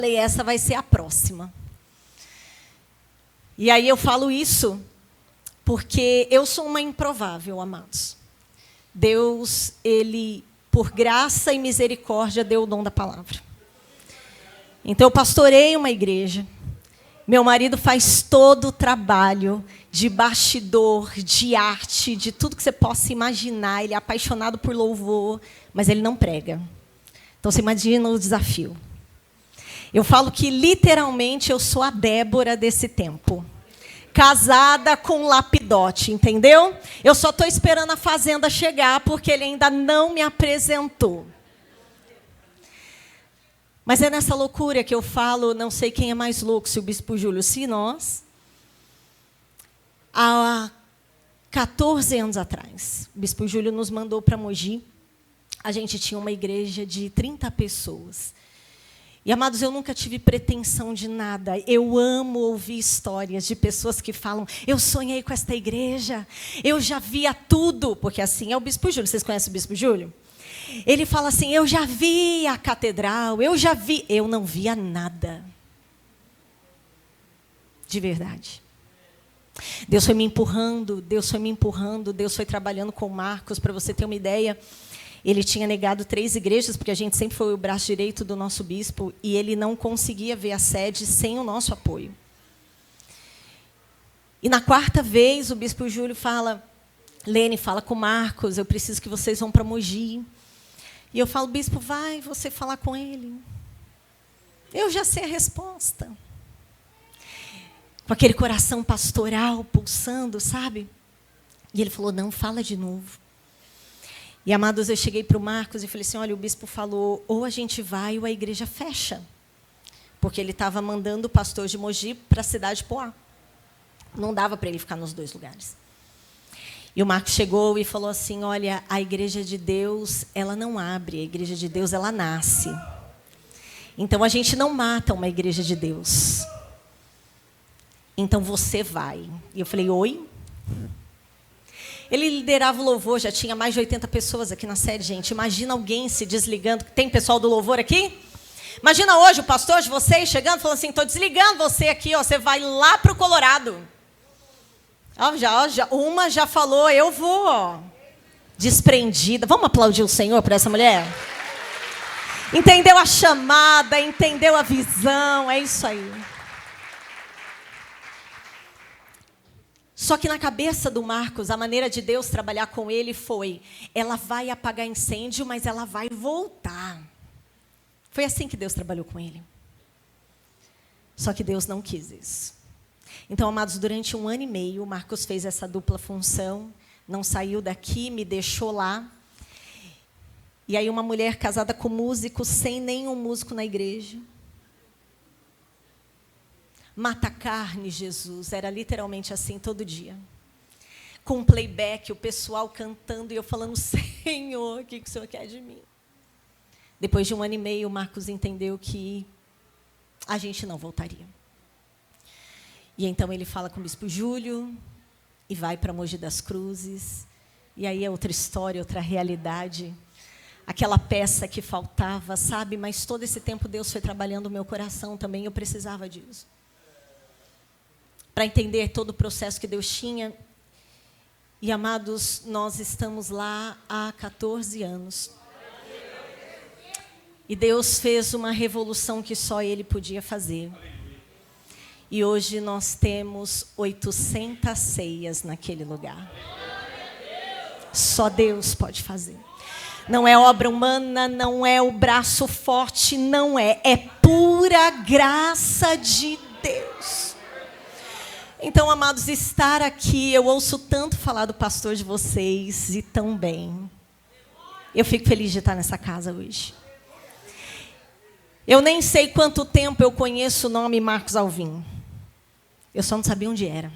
falei, essa vai ser a próxima. E aí eu falo isso porque eu sou uma improvável, amados. Deus, Ele, por graça e misericórdia, deu o dom da palavra. Então, eu pastorei uma igreja. Meu marido faz todo o trabalho de bastidor, de arte, de tudo que você possa imaginar. Ele é apaixonado por louvor, mas ele não prega. Então, você imagina o desafio. Eu falo que, literalmente, eu sou a Débora desse tempo. Casada com um lapidote, entendeu? Eu só estou esperando a fazenda chegar, porque ele ainda não me apresentou. Mas é nessa loucura que eu falo, não sei quem é mais louco, se o Bispo Júlio, se nós. Há 14 anos atrás, o Bispo Júlio nos mandou para Mogi. A gente tinha uma igreja de 30 pessoas. E, amados, eu nunca tive pretensão de nada. Eu amo ouvir histórias de pessoas que falam, eu sonhei com esta igreja, eu já via tudo. Porque assim é o Bispo Júlio. Vocês conhecem o Bispo Júlio? Ele fala assim, eu já vi a catedral, eu já vi. Eu não via nada. De verdade. Deus foi me empurrando, Deus foi me empurrando, Deus foi trabalhando com o Marcos, para você ter uma ideia. Ele tinha negado 3 igrejas, porque a gente sempre foi o braço direito do nosso bispo, e ele não conseguia ver a sede sem o nosso apoio. E na 4ª vez, o Bispo Júlio fala, Lene, fala com o Marcos, eu preciso que vocês vão para Mogi. E eu falo, bispo, vai você falar com ele. Eu já sei a resposta. Com aquele coração pastoral pulsando, sabe? E ele falou, não, fala de novo. E, amados, eu cheguei para o Marcos e falei assim, olha, o bispo falou, ou a gente vai ou a igreja fecha. Porque ele estava mandando o pastor de Mogi para a cidade de Poá. Não dava para ele ficar nos 2 lugares. E o Marcos chegou e falou assim, olha, a igreja de Deus, ela não abre, a igreja de Deus, ela nasce. Então, a gente não mata uma igreja de Deus. Então, você vai. E eu falei, oi? Ele liderava o louvor, já tinha mais de 80 pessoas aqui na sede, gente. Imagina alguém se desligando. Tem pessoal do louvor aqui? Imagina hoje o pastor de vocês chegando, falando assim, estou desligando você aqui, ó, você vai lá para o Colorado. Uma já falou, eu vou. Ó, desprendida. Vamos aplaudir o Senhor por essa mulher? Entendeu a chamada, entendeu a visão, é isso aí. Só que na cabeça do Marcos, a maneira de Deus trabalhar com ele foi, ela vai apagar incêndio, mas ela vai voltar. Foi assim que Deus trabalhou com ele. Só que Deus não quis isso. Então, amados, durante 1 ano e meio, o Marcos fez essa dupla função, não saiu daqui, me deixou lá. E aí uma mulher casada com músico, sem nenhum músico na igreja. Mata carne, Jesus, era literalmente assim todo dia. Com playback, o pessoal cantando e eu falando, Senhor, o que o Senhor quer de mim? Depois de 1 ano e meio, o Marcos entendeu que a gente não voltaria. E então ele fala com o Bispo Júlio e vai para Mogi das Cruzes. E aí é outra história, outra realidade. Aquela peça que faltava, sabe? Mas todo esse tempo Deus foi trabalhando o meu coração também, eu precisava disso. Para entender todo o processo que Deus tinha. E, amados, nós estamos lá há 14 anos. E Deus fez uma revolução que só Ele podia fazer. E hoje nós temos 800 ceias naquele lugar. Só Deus pode fazer. Não é obra humana, não é o braço forte, não é. É pura graça de Deus. Então, amados, estar aqui, eu ouço tanto falar do pastor de vocês e tão bem. Eu fico feliz de estar nessa casa hoje. Eu nem sei quanto tempo eu conheço o nome Marcos Alvim. Eu só não sabia onde era.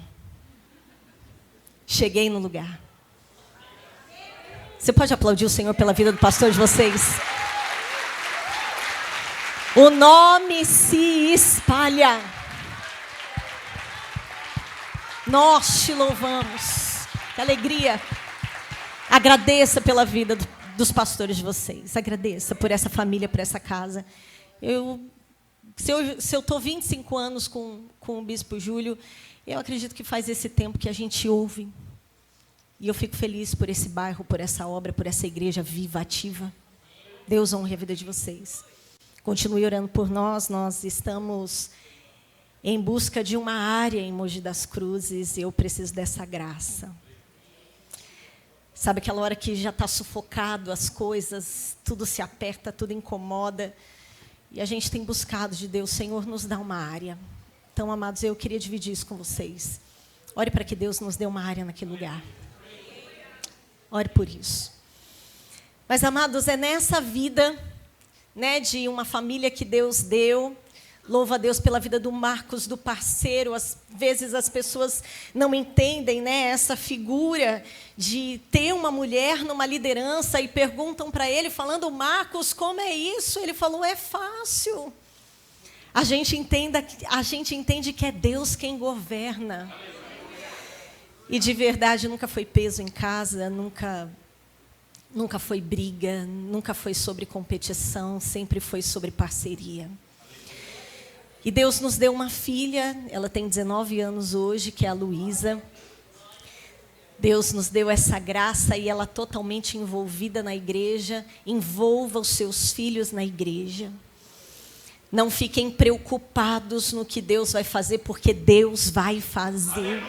Cheguei no lugar. Você pode aplaudir o Senhor pela vida do pastor de vocês? O nome se espalha. Nós te louvamos. Que alegria. Agradeça pela vida dos pastores de vocês. Agradeça por essa família, por essa casa. Eu Se eu estou 25 anos com o Bispo Júlio, eu acredito que faz esse tempo que a gente ouve. E eu fico feliz por esse bairro, por essa obra, por essa igreja viva, ativa. Deus honre a vida de vocês. Continue orando por nós. Nós estamos em busca de uma área em Mogi das Cruzes e eu preciso dessa graça. Sabe aquela hora que já está sufocado as coisas, tudo se aperta, tudo incomoda. E a gente tem buscado de Deus, Senhor, nos dá uma área. Então, amados, eu queria dividir isso com vocês. Ore para que Deus nos dê uma área naquele lugar. Ore por isso. Mas, amados, é nessa vida, né, de uma família que Deus deu. Louva a Deus pela vida do Marcos, do parceiro. Às vezes as pessoas não entendem, né, essa figura de ter uma mulher numa liderança e perguntam para ele, falando, Marcos, como é isso? Ele falou, é fácil. A gente entende que é Deus quem governa. E de verdade nunca foi peso em casa, nunca foi briga, nunca foi sobre competição, sempre foi sobre parceria. E Deus nos deu uma filha, ela tem 19 anos hoje, que é a Luísa. Deus nos deu essa graça e ela totalmente envolvida na igreja. Envolva os seus filhos na igreja. Não fiquem preocupados no que Deus vai fazer, porque Deus vai fazer.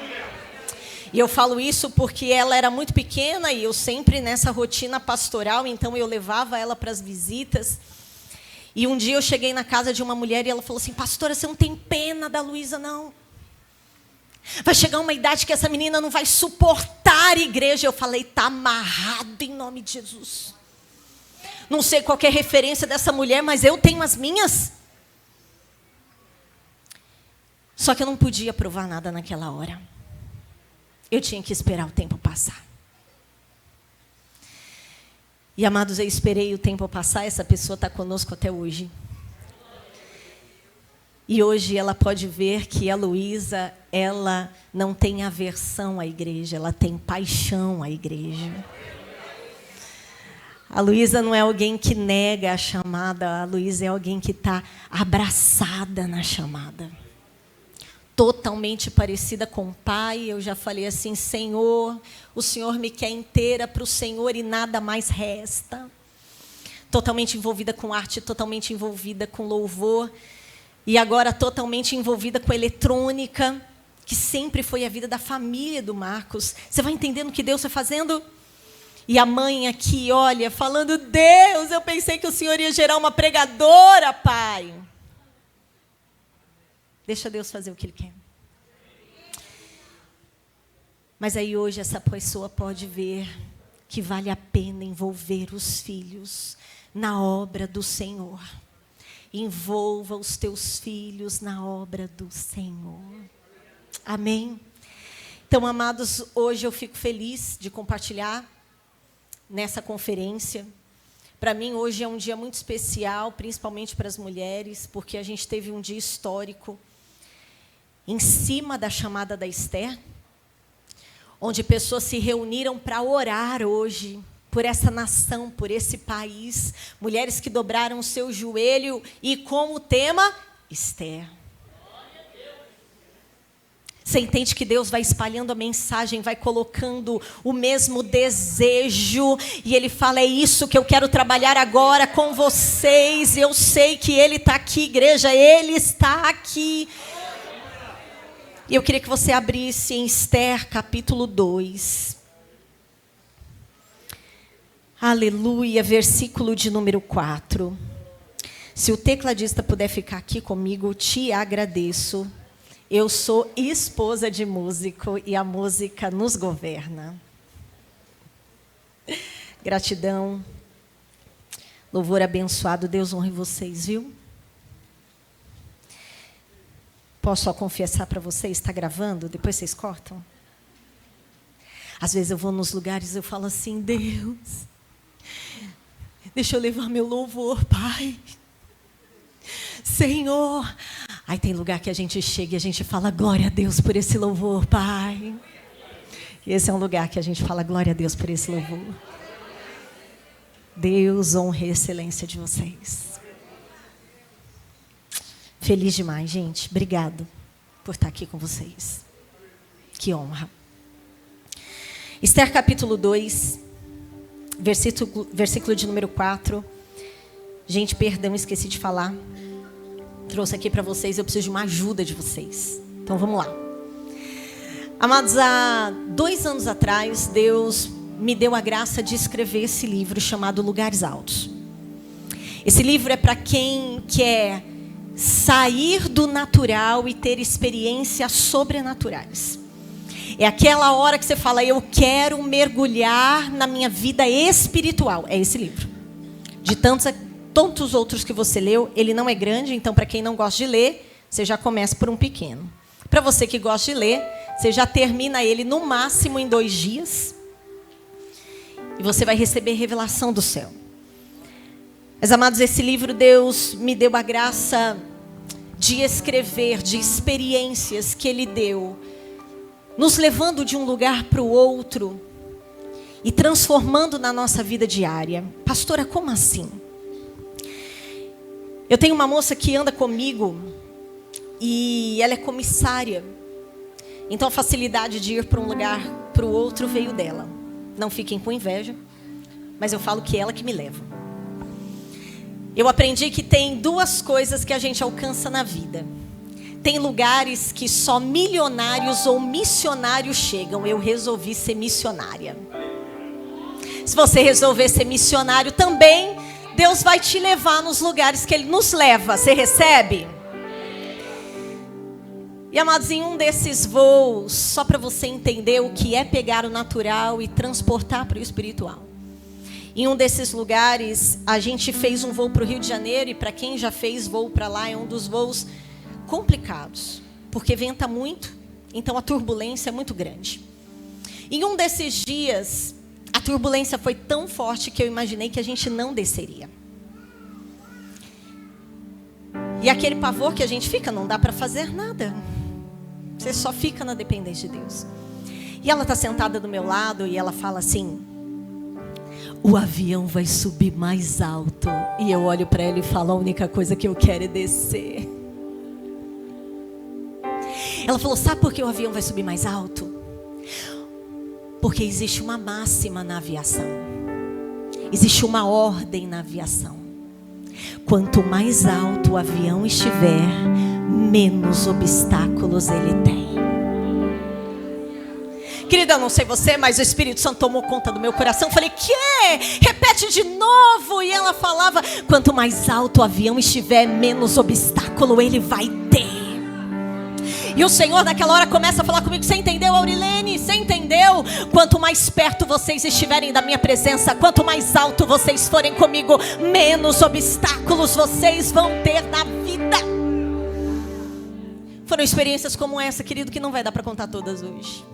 E eu falo isso porque ela era muito pequena e eu sempre nessa rotina pastoral, então eu levava ela para as visitas. E um dia eu cheguei na casa de uma mulher e ela falou assim, pastora, você não tem pena da Luísa, não? Vai chegar uma idade que essa menina não vai suportar a igreja. Eu falei, está amarrado em nome de Jesus. Não sei qual que é a referência dessa mulher, mas eu tenho as minhas. Só que eu não podia provar nada naquela hora. Eu tinha que esperar o tempo passar. E, amados, eu esperei o tempo passar, essa pessoa está conosco até hoje. E hoje ela pode ver que a Luísa, ela não tem aversão à igreja, ela tem paixão à igreja. A Luísa não é alguém que nega a chamada, a Luísa é alguém que está abraçada na chamada. Totalmente parecida com o pai, eu já falei assim, Senhor, o Senhor me quer inteira para o Senhor e nada mais resta. Totalmente envolvida com arte, totalmente envolvida com louvor e agora totalmente envolvida com eletrônica, que sempre foi a vida da família do Marcos. Você vai entendendo o que Deus está fazendo? E a mãe aqui, olha, falando, Deus, eu pensei que o Senhor ia gerar uma pregadora, pai. Deixa Deus fazer o que Ele quer. Mas aí hoje essa pessoa pode ver que vale a pena envolver os filhos na obra do Senhor. Envolva os teus filhos na obra do Senhor. Amém? Então, amados, hoje eu fico feliz de compartilhar nessa conferência. Para mim, hoje é um dia muito especial, principalmente para as mulheres, porque a gente teve um dia histórico em cima da chamada da Esther, onde pessoas se reuniram para orar hoje por essa nação, por esse país. Mulheres que dobraram o seu joelho e com o tema, Esther. Você entende que Deus vai espalhando a mensagem, vai colocando o mesmo desejo. E Ele fala, é isso que eu quero trabalhar agora com vocês. Eu sei que Ele está aqui, igreja, Ele está aqui. E eu queria que você abrisse em Esther, capítulo 2. Aleluia, versículo de número 4. Se o tecladista puder ficar aqui comigo, te agradeço. Eu sou esposa de músico e a música nos governa. Gratidão. Louvor abençoado. Deus honre vocês, viu? Posso só confessar para vocês, está gravando? Depois vocês cortam? Às vezes eu vou nos lugares e eu falo assim, Deus, deixa eu levar meu louvor, Pai. Senhor. Aí tem lugar que a gente chega e a gente fala, glória a Deus por esse louvor, Pai. E esse é um lugar que a gente fala, glória a Deus por esse louvor. Deus honre a excelência de vocês. Feliz demais, gente. Obrigado por estar aqui com vocês. Que honra. Esther capítulo 2, versículo de número 4. Gente, perdão, esqueci de falar. Trouxe aqui para vocês, eu preciso de uma ajuda de vocês. Então vamos lá. Amados, há 2 anos atrás, Deus me deu a graça de escrever esse livro chamado Lugares Altos. Esse livro é para quem quer sair do natural e ter experiências sobrenaturais. É aquela hora que você fala, eu quero mergulhar na minha vida espiritual. É esse livro. De tantos outros que você leu, ele não é grande, então para quem não gosta de ler, você já começa por um pequeno. Para você que gosta de ler, você já termina ele no máximo em 2 dias. E você vai receber revelação do céu. Mas, amados, esse livro Deus me deu a graça de escrever, de experiências que Ele deu, nos levando de um lugar para o outro e transformando na nossa vida diária. Pastora, como assim? Eu tenho uma moça que anda comigo e ela é comissária. Então a facilidade de ir para um lugar para o outro veio dela. Não fiquem com inveja, mas eu falo que é ela que me leva. Eu aprendi que tem 2 coisas que a gente alcança na vida. Tem lugares que só milionários ou missionários chegam. Eu resolvi ser missionária. Se você resolver ser missionário também, Deus vai te levar nos lugares que Ele nos leva. Você recebe? E, amados, em um desses voos, só para você entender o que é pegar o natural e transportar para o espiritual. Em um desses lugares, a gente fez um voo para o Rio de Janeiro. E para quem já fez voo para lá, é um dos voos complicados. Porque venta muito, então a turbulência é muito grande. Em um desses dias, a turbulência foi tão forte que eu imaginei que a gente não desceria. E aquele pavor que a gente fica, não dá para fazer nada. Você só fica na dependência de Deus. E ela está sentada do meu lado e ela fala assim: o avião vai subir mais alto. E eu olho para ela e falo, a única coisa que eu quero é descer. Ela falou, sabe por que o avião vai subir mais alto? Porque existe uma máxima na aviação. Existe uma ordem na aviação. Quanto mais alto o avião estiver, menos obstáculos ele tem. Querida, eu não sei você, mas o Espírito Santo tomou conta do meu coração. Falei, que? Repete de novo. E ela falava, quanto mais alto o avião estiver, menos obstáculo ele vai ter. E o Senhor naquela hora começa a falar comigo, você entendeu, Aurilene? Você entendeu? Quanto mais perto vocês estiverem da minha presença, quanto mais alto vocês forem comigo, menos obstáculos vocês vão ter na vida. Foram experiências como essa, querido, que não vai dar para contar todas hoje.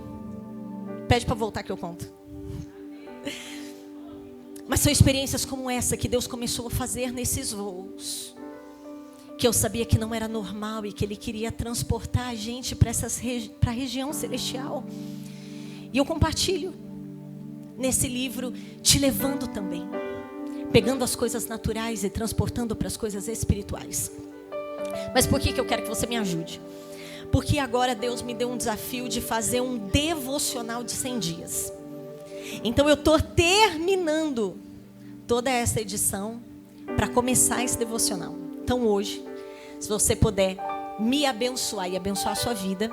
Pede para voltar que eu conto. Mas são experiências como essa que Deus começou a fazer nesses voos. Que eu sabia que não era normal e que Ele queria transportar a gente para a região celestial. E eu compartilho nesse livro, te levando também. Pegando as coisas naturais e transportando para as coisas espirituais. Mas por que eu quero que você me ajude? Porque agora Deus me deu um desafio de fazer um devocional de 100 dias. Então eu estou terminando toda essa edição para começar esse devocional. Então hoje, se você puder me abençoar e abençoar a sua vida.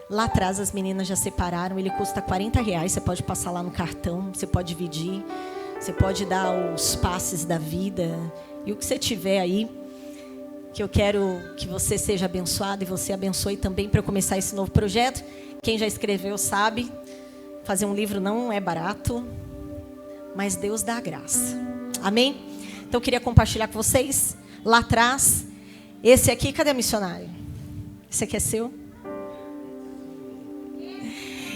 Lá atrás as meninas já separaram, ele custa R$40. Você pode passar lá no cartão, você pode dividir. Você pode dar os passes da vida. E o que você tiver aí. Que eu quero que você seja abençoado e você abençoe também para eu começar esse novo projeto. Quem já escreveu sabe, fazer um livro não é barato, mas Deus dá a graça. Amém? Então eu queria compartilhar com vocês, lá atrás, esse aqui, cadê a missionária? Esse aqui é seu?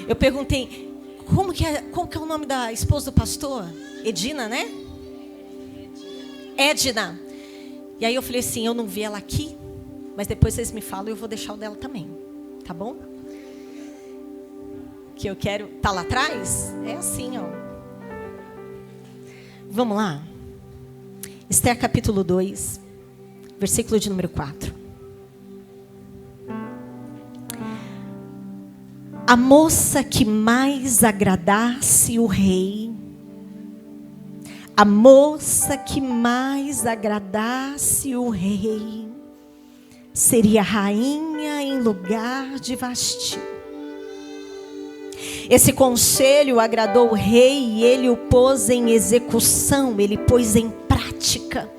Eu perguntei, como que é o nome da esposa do pastor? Edina, né? Edna. E aí eu falei assim, eu não vi ela aqui, mas depois vocês me falam e eu vou deixar o dela também. Tá bom? Que eu quero... Tá lá atrás? É assim, ó. Vamos lá? Esther capítulo 2, versículo de número 4. A moça que mais agradasse o rei, a moça que mais agradasse o rei, seria rainha em lugar de Vasti. Esse conselho agradou o rei e ele o pôs em execução, ele pôs em prática.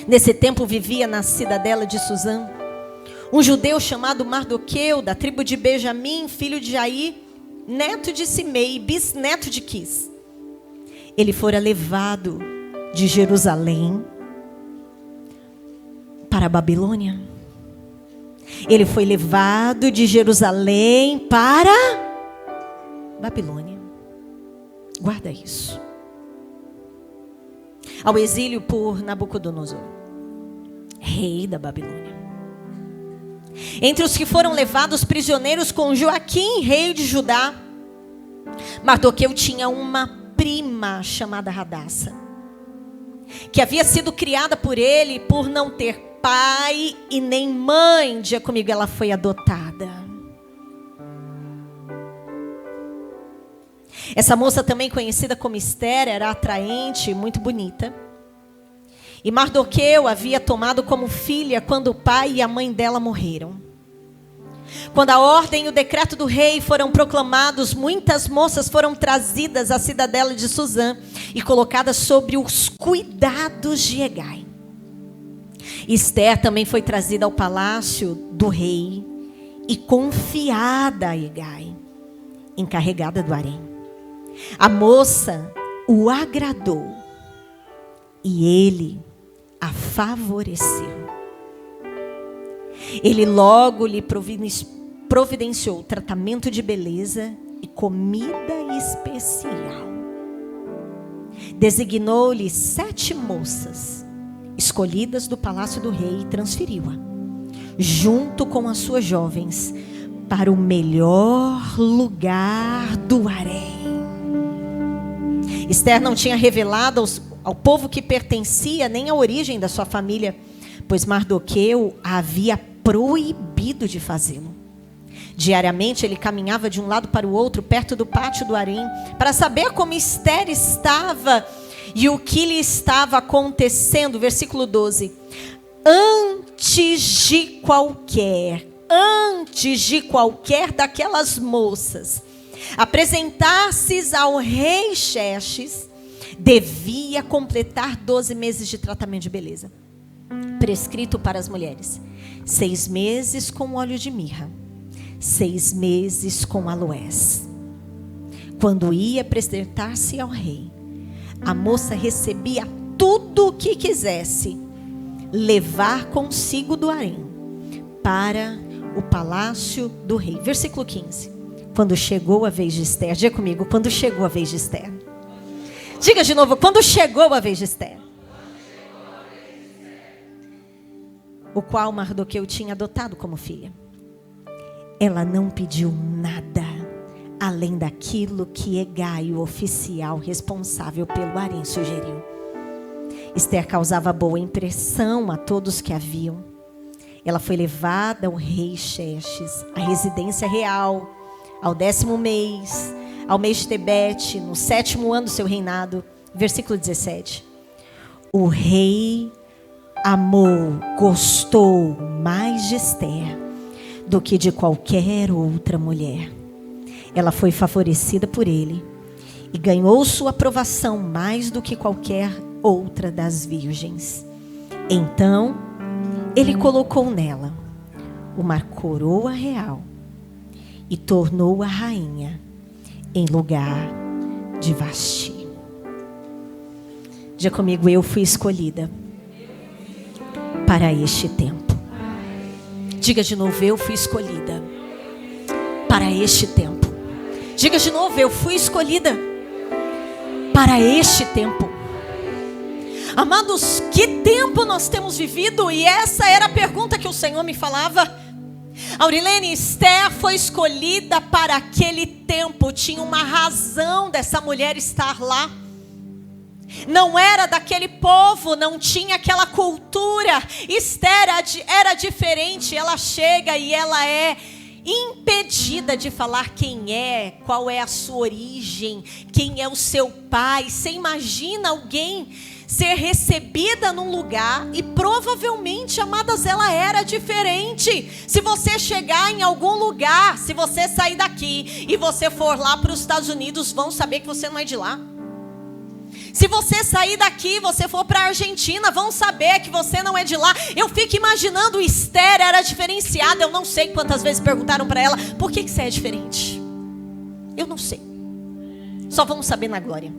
Nesse tempo vivia na cidadela de Suzã um judeu chamado Mardoqueu, da tribo de Benjamim, filho de Jair, neto de Simei, bisneto de Quis. Ele fora levado de Jerusalém para a Babilônia. Ele foi levado de Jerusalém para Babilônia. Guarda isso. Ao exílio por Nabucodonosor, rei da Babilônia. Entre os que foram levados prisioneiros com Joaquim, rei de Judá, Mardoqueu tinha uma prima chamada Radassa, que havia sido criada por ele por não ter pai e nem mãe. Diga comigo, ela foi adotada. Essa moça, também conhecida como Esther, era atraente e muito bonita. E Mardoqueu havia tomado como filha quando o pai e a mãe dela morreram. Quando a ordem e o decreto do rei foram proclamados, muitas moças foram trazidas à cidadela de Suzã e colocadas sobre os cuidados de Hegai. Esther também foi trazida ao palácio do rei e confiada a Hegai, encarregada do harém. A moça o agradou e ele a favoreceu. Ele logo lhe providenciou tratamento de beleza e comida especial. Designou-lhe 7 moças escolhidas do palácio do rei e transferiu-a, junto com as suas jovens, para o melhor lugar do harém. Esther não tinha revelado ao povo que pertencia, nem a origem da sua família, pois Mardoqueu a havia proibido de fazê-lo. Diariamente ele caminhava de um lado para o outro, perto do pátio do harém, para saber como Esther estava e o que lhe estava acontecendo. Versículo 12. Antes de qualquer daquelas moças apresentar-se ao rei Xerxes, devia completar 12 meses de tratamento de beleza, prescrito para as mulheres: 6 meses com óleo de mirra, 6 meses com aloés. Quando ia apresentar-se ao rei, a moça recebia tudo o que quisesse levar consigo do harém para o palácio do rei. Versículo 15. Quando chegou a vez de Esther, diga comigo, quando chegou a vez de Esther. Diga de novo, quando chegou a vez de Esther. O qual Mardoqueu tinha adotado como filha. Ela não pediu nada além daquilo que Hegai, o oficial responsável pelo harém, sugeriu. Esther causava boa impressão a todos que a viam. Ela foi levada ao rei Xerxes, à residência real, ao 10º mês, ao mês de Tebete, no 7º ano do seu reinado. Versículo 17. O rei amou, gostou mais de Esther do que de qualquer outra mulher. Ela foi favorecida por ele e ganhou sua aprovação mais do que qualquer outra das virgens. Então, ele colocou nela uma coroa real e tornou-a rainha em lugar de Vasti. Diga comigo, eu fui escolhida para este tempo. Diga de novo, eu fui escolhida para este tempo. Diga de novo, eu fui escolhida para este tempo. Amados, que tempo nós temos vivido? E essa era a pergunta que o Senhor me falava. Aurilene, Esther foi escolhida para aquele tempo. Tinha uma razão dessa mulher estar lá. Não era daquele povo, não tinha aquela cultura. Esther era diferente. Ela chega e ela é impedida de falar quem é, qual é a sua origem, quem é o seu pai. Você imagina alguém ser recebida num lugar e provavelmente, amadas, ela era diferente. Se você chegar em algum lugar, se você sair daqui e você for lá para os Estados Unidos, vão saber que você não é de lá. Se você sair daqui e você for para a Argentina, vão saber que você não é de lá. Eu fico imaginando, Esther era diferenciada. Eu não sei quantas vezes perguntaram para ela, por que você é diferente? Eu não sei. Só vamos saber na glória.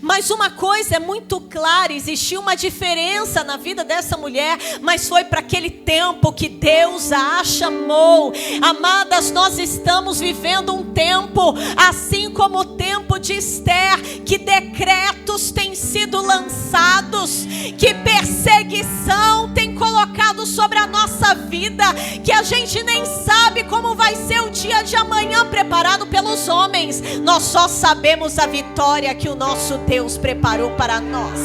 Mas uma coisa é muito clara, existia uma diferença na vida dessa mulher, mas foi para aquele tempo que Deus a chamou. Amadas, nós estamos vivendo um tempo, assim como o tempo de Esther, que decretos têm sido lançados, que perseguição tem colocado sobre a nossa vida, que a gente nem sabe como vai ser o dia de amanhã preparado pelos homens. Nós só sabemos a vitória que o nosso Deus preparou para nós.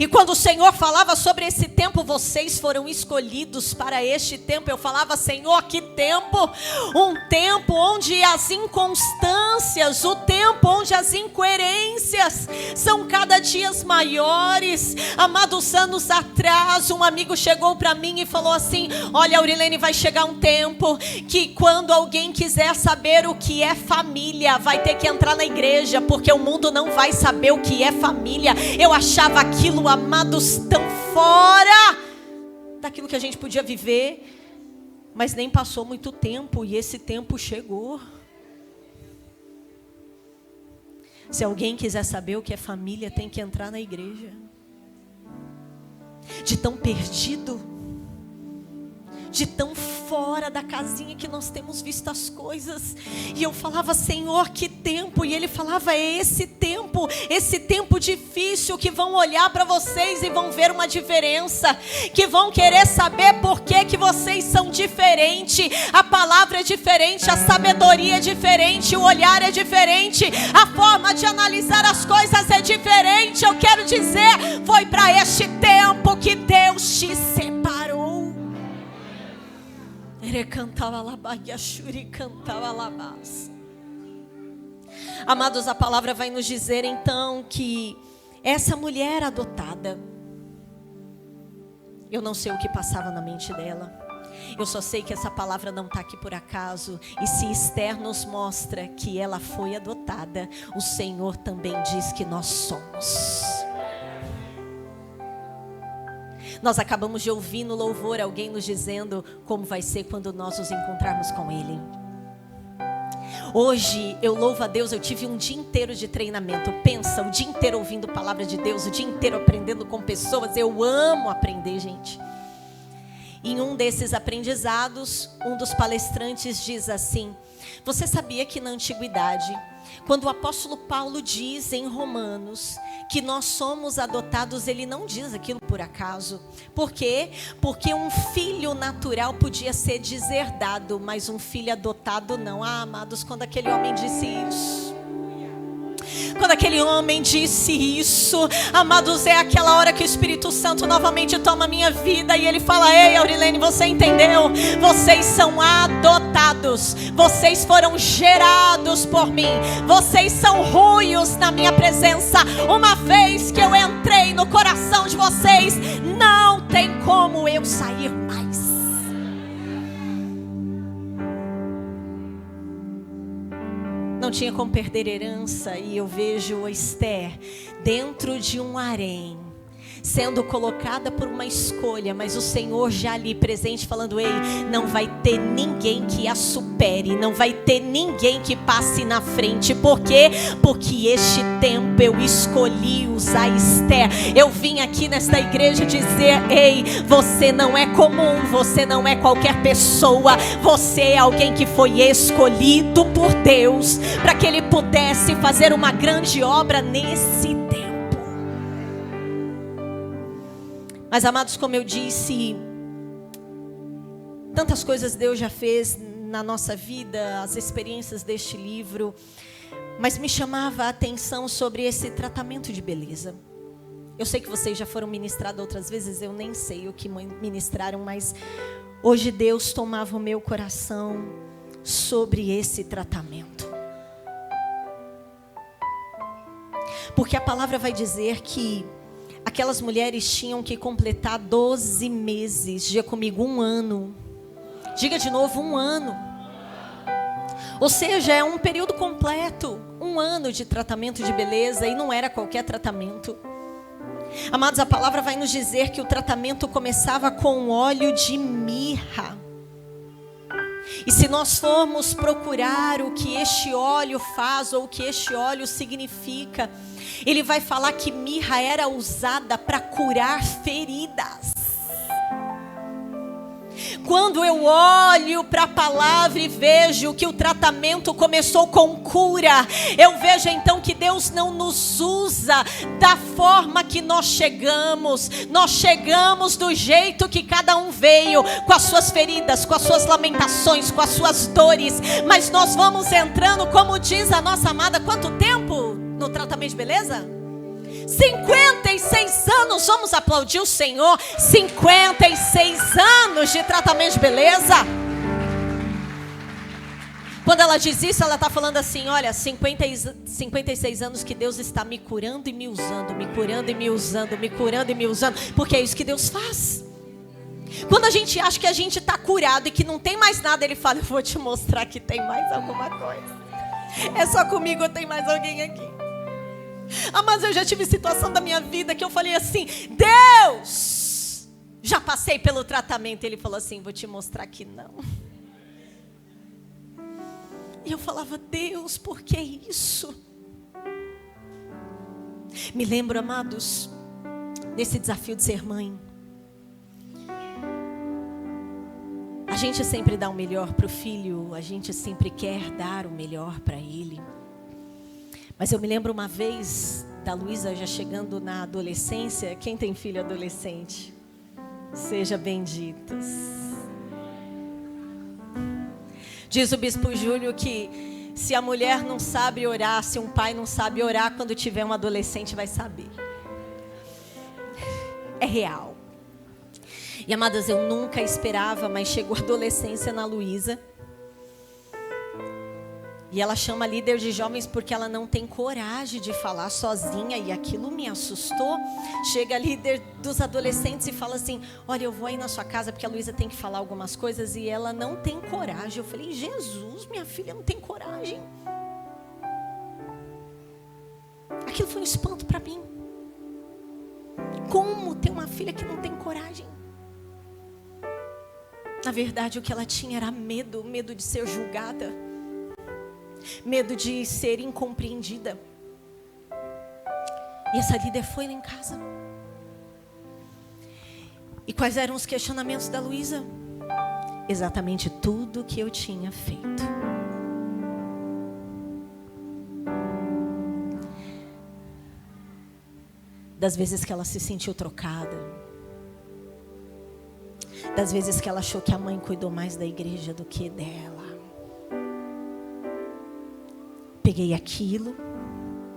E quando o Senhor falava sobre esse tempo, vocês foram escolhidos para este tempo. Eu falava, Senhor, que tempo? Um tempo onde as inconstâncias, o tempo onde as incoerências são cada dia maiores. Amados, anos atrás, um amigo chegou para mim e falou assim, olha, Aurilene, vai chegar um tempo que quando alguém quiser saber o que é família, vai ter que entrar na igreja, porque o mundo não vai saber o que é família. Eu achava aquilo, amados, tão fora daquilo que a gente podia viver, mas nem passou muito tempo e esse tempo chegou. Se alguém quiser saber o que é família, tem que entrar na igreja. De tão perdido, de tão fora da casinha que nós temos visto as coisas. E eu falava, Senhor, que tempo? E Ele falava, é esse tempo difícil, que vão olhar para vocês e vão ver uma diferença, que vão querer saber por que vocês são diferentes. A palavra é diferente, a sabedoria é diferente, o olhar é diferente, a forma de analisar as coisas é diferente. Eu quero dizer, foi para este tempo que Deus te separou. Ele cantava labaiaxuri, cantava labás. Amados, a palavra vai nos dizer então que essa mulher adotada, eu não sei o que passava na mente dela. Eu só sei que essa palavra não está aqui por acaso. E se Esther nos mostra que ela foi adotada, o Senhor também diz que nós somos. Nós acabamos de ouvir no louvor alguém nos dizendo como vai ser quando nós nos encontrarmos com Ele. Hoje eu louvo a Deus, eu tive um dia inteiro de treinamento. Pensa, o dia inteiro ouvindo a palavra de Deus, o dia inteiro aprendendo com pessoas. Eu amo aprender, gente. Em um desses aprendizados, um dos palestrantes diz assim: você sabia que na antiguidade, quando o apóstolo Paulo diz em Romanos que nós somos adotados, ele não diz aquilo por acaso. Por quê? Porque um filho natural podia ser deserdado, mas um filho adotado não. Ah, amados, quando aquele homem disse isso, amados, é aquela hora que o Espírito Santo novamente toma a minha vida e ele fala: ei, Aurilene, você entendeu? Vocês são adotados, vocês foram gerados por mim, vocês são ruios na minha presença. Uma vez que eu entrei no coração de vocês, não tem como eu sair mais. Não tinha como perder herança. E eu vejo Esther dentro de um harém, sendo colocada por uma escolha, mas o Senhor já ali presente falando: ei, não vai ter ninguém que a supere, não vai ter ninguém que passe na frente. Por quê? Porque este tempo eu escolhi usar Esther. Eu vim aqui nesta igreja dizer: ei, você não é comum, você não é qualquer pessoa, você é alguém que foi escolhido por Deus para que Ele pudesse fazer uma grande obra nesse tempo. Mas, amados, como eu disse, tantas coisas Deus já fez na nossa vida, as experiências deste livro, mas me chamava a atenção sobre esse tratamento de beleza. Eu sei que vocês já foram ministrados outras vezes, eu nem sei o que ministraram, mas hoje Deus tomava o meu coração sobre esse tratamento. Porque a palavra vai dizer que aquelas mulheres tinham que completar 12 meses. Diga comigo, 1 ano. Diga de novo, 1 ano. Ou seja, é um período completo. 1 ano de tratamento de beleza, e não era qualquer tratamento. Amados, a palavra vai nos dizer que o tratamento começava com óleo de mirra. E se nós formos procurar o que este óleo faz, ou o que este óleo significa, ele vai falar que mirra era usada para curar feridas. Quando eu olho para a palavra e vejo que o tratamento começou com cura, eu vejo então que Deus não nos usa da forma que nós chegamos. Nós chegamos do jeito que cada um veio, com as suas feridas, com as suas lamentações, com as suas dores. Mas nós vamos entrando, como diz a nossa amada, quanto tempo no tratamento de beleza? 56 anos, vamos aplaudir o Senhor. 56 anos de tratamento de beleza. Quando ela diz isso, ela está falando assim: olha, 56 anos que Deus está me curando e me usando, me curando e me usando, me curando e me usando, porque é isso que Deus faz. Quando a gente acha que a gente está curado e que não tem mais nada, Ele fala: eu vou te mostrar que tem mais alguma coisa. É só comigo ou tem mais alguém aqui? Mas eu já tive situação da minha vida que eu falei assim: Deus, já passei pelo tratamento. Ele falou assim: vou te mostrar que não. E eu falava: Deus, por que isso? Me lembro, amados, desse desafio de ser mãe. A gente sempre dá o melhor para o filho, a gente sempre quer dar o melhor para ele. Mas eu me lembro uma vez da Luísa já chegando na adolescência. Quem tem filho adolescente? Seja benditos. Diz o bispo Júlio que se a mulher não sabe orar, se um pai não sabe orar, quando tiver um adolescente vai saber. É real. E amadas, eu nunca esperava, mas chegou a adolescência na Luísa. E ela chama líder de jovens porque ela não tem coragem de falar sozinha. E aquilo me assustou. Chega a líder dos adolescentes e fala assim: olha, eu vou aí na sua casa porque a Luísa tem que falar algumas coisas. E ela não tem coragem. Eu falei: Jesus, minha filha não tem coragem. Aquilo foi um espanto para mim. Como ter uma filha que não tem coragem? Na verdade, o que ela tinha era medo. Medo de ser julgada. Medo de ser incompreendida. E essa líder foi lá em casa. E quais eram os questionamentos da Luísa? Exatamente tudo que eu tinha feito. Das vezes que ela se sentiu trocada. Das vezes que ela achou que a mãe cuidou mais da igreja do que dela. Peguei aquilo,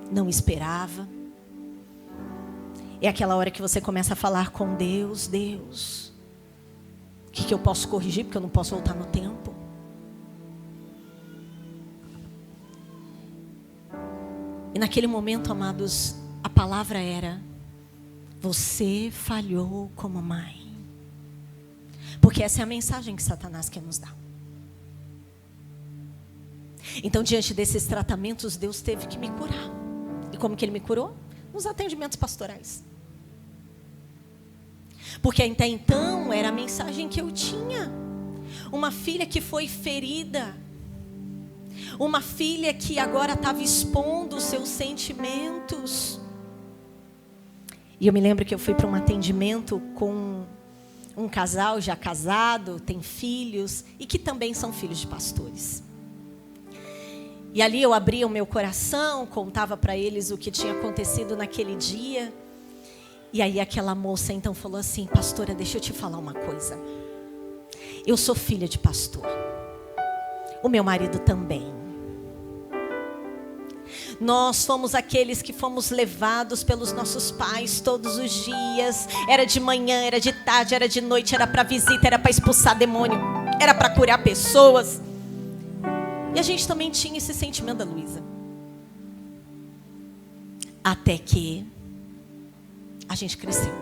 não esperava. É aquela hora que você começa a falar com Deus: Deus, o que eu posso corrigir, porque eu não posso voltar no tempo. E naquele momento, amados, a palavra era: você falhou como mãe. Porque essa é a mensagem que Satanás quer nos dar. Então, diante desses tratamentos, Deus teve que me curar. E como que Ele me curou? Nos atendimentos pastorais. Porque até então era a mensagem que eu tinha. Uma filha que foi ferida. Uma filha que agora estava expondo os seus sentimentos. E eu me lembro que eu fui para um atendimento com um casal já casado, tem filhos, e que também são filhos de pastores. E ali eu abria o meu coração, contava para eles o que tinha acontecido naquele dia. E aí aquela moça então falou assim: pastora, deixa eu te falar uma coisa. Eu sou filha de pastor. O meu marido também. Nós fomos aqueles que fomos levados pelos nossos pais todos os dias. Era de manhã, era de tarde, era de noite, era para visita, era para expulsar demônio, era para curar pessoas. E a gente também tinha esse sentimento da Luísa. Até que a gente cresceu.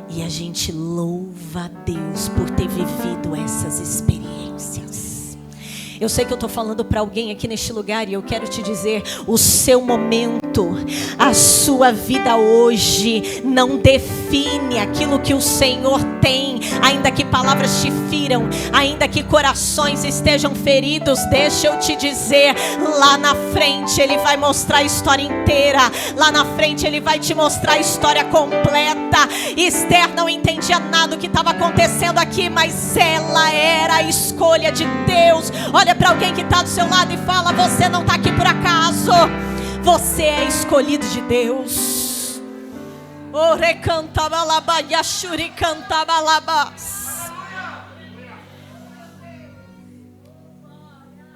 E a gente louva a Deus por ter vivido essas experiências. Eu sei que eu estou falando para alguém aqui neste lugar e eu quero te dizer, o seu momento, a sua vida hoje não define aquilo que o Senhor tem. Ainda que palavras te firam, ainda que corações estejam feridos, deixa eu te dizer, lá na frente Ele vai mostrar a história inteira. Lá na frente Ele vai te mostrar a história completa. Esther não entendia nada do que estava acontecendo aqui, mas ela era a escolha de Deus. Olha para alguém que está do seu lado e fala: você não está aqui por acaso, você é escolhido de Deus.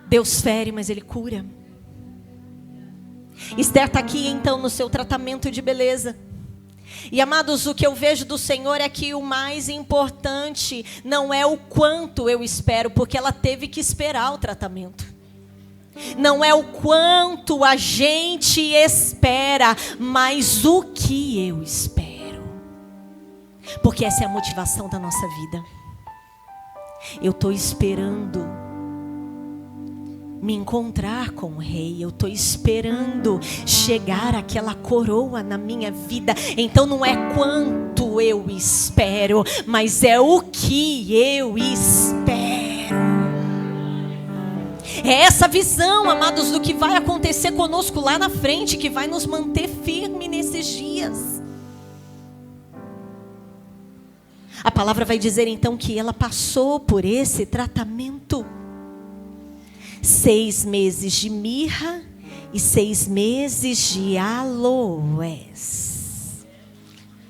Deus fere, mas Ele cura. Esther está aqui então no seu tratamento de beleza. E amados, o que eu vejo do Senhor é que o mais importante não é o quanto eu espero, porque ela teve que esperar o tratamento. Não é o quanto a gente espera, mas o que eu espero. Porque essa é a motivação da nossa vida. Eu estou esperando me encontrar com o Rei. Eu estou esperando chegar aquela coroa na minha vida. Então não é quanto eu espero, mas é o que eu espero. É essa visão, amados, do que vai acontecer conosco lá na frente, que vai nos manter firme nesses dias. A palavra vai dizer então que ela passou por esse tratamento. 6 meses de mirra e 6 meses de aloés.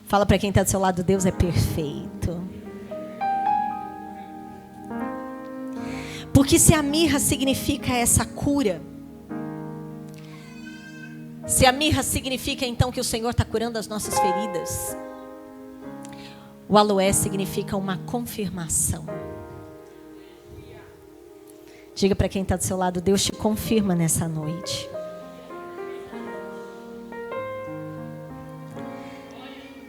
Fala para quem está do seu lado: Deus é perfeito. Porque se a mirra significa essa cura, se a mirra significa então que o Senhor está curando as nossas feridas, o aloé significa uma confirmação. Diga para quem está do seu lado: Deus te confirma nessa noite.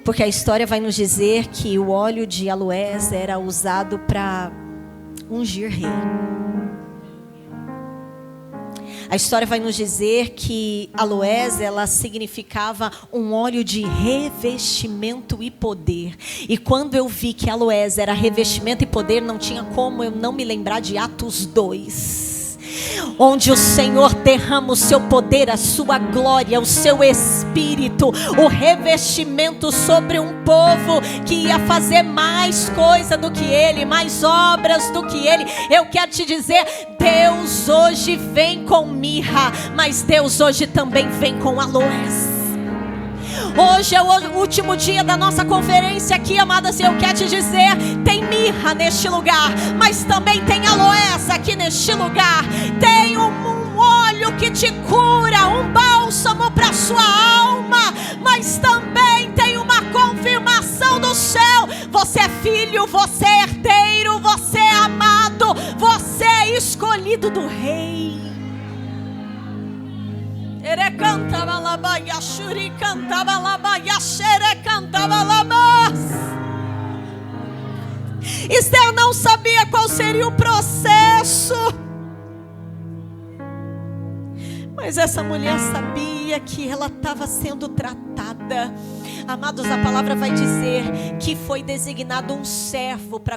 Porque a história vai nos dizer que o óleo de aloés era usado para ungir rei. A história vai nos dizer que aloés, ela significava um óleo de revestimento e poder. E quando eu vi que aloés era revestimento e poder, não tinha como eu não me lembrar de Atos 2. Onde o Senhor derrama o seu poder, a sua glória, o seu espírito, o revestimento sobre um povo que ia fazer mais coisa do que ele, mais obras do que ele. Eu quero te dizer, Deus hoje vem com mirra, mas Deus hoje também vem com aloés. Hoje é o último dia da nossa conferência aqui, amadas, e eu quero te dizer, tem mirra neste lugar, mas também tem aloés aqui neste lugar. Tem um óleo que te cura, um bálsamo para sua alma, mas também tem uma confirmação do céu. Você é filho, você é herdeiro, você é amado, você é escolhido do Rei. Esther não sabia qual seria o processo, mas essa mulher sabia que ela estava sendo tratada. Amados, a palavra vai dizer que foi designado um servo para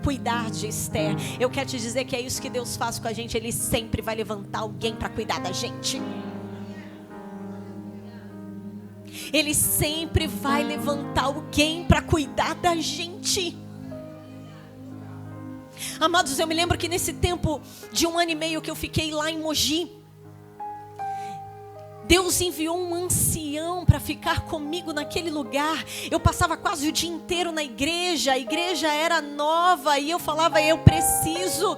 cuidar de Esther. Eu quero te dizer que é isso que Deus faz com a gente. Ele sempre vai levantar alguém para cuidar da gente. Ele sempre vai levantar alguém para cuidar da gente. Amados, eu me lembro que nesse tempo de 1 ano e meio que eu fiquei lá em Mogi, Deus enviou um ancião para ficar comigo naquele lugar. Eu passava quase o dia inteiro na igreja. A igreja era nova e eu falava, eu preciso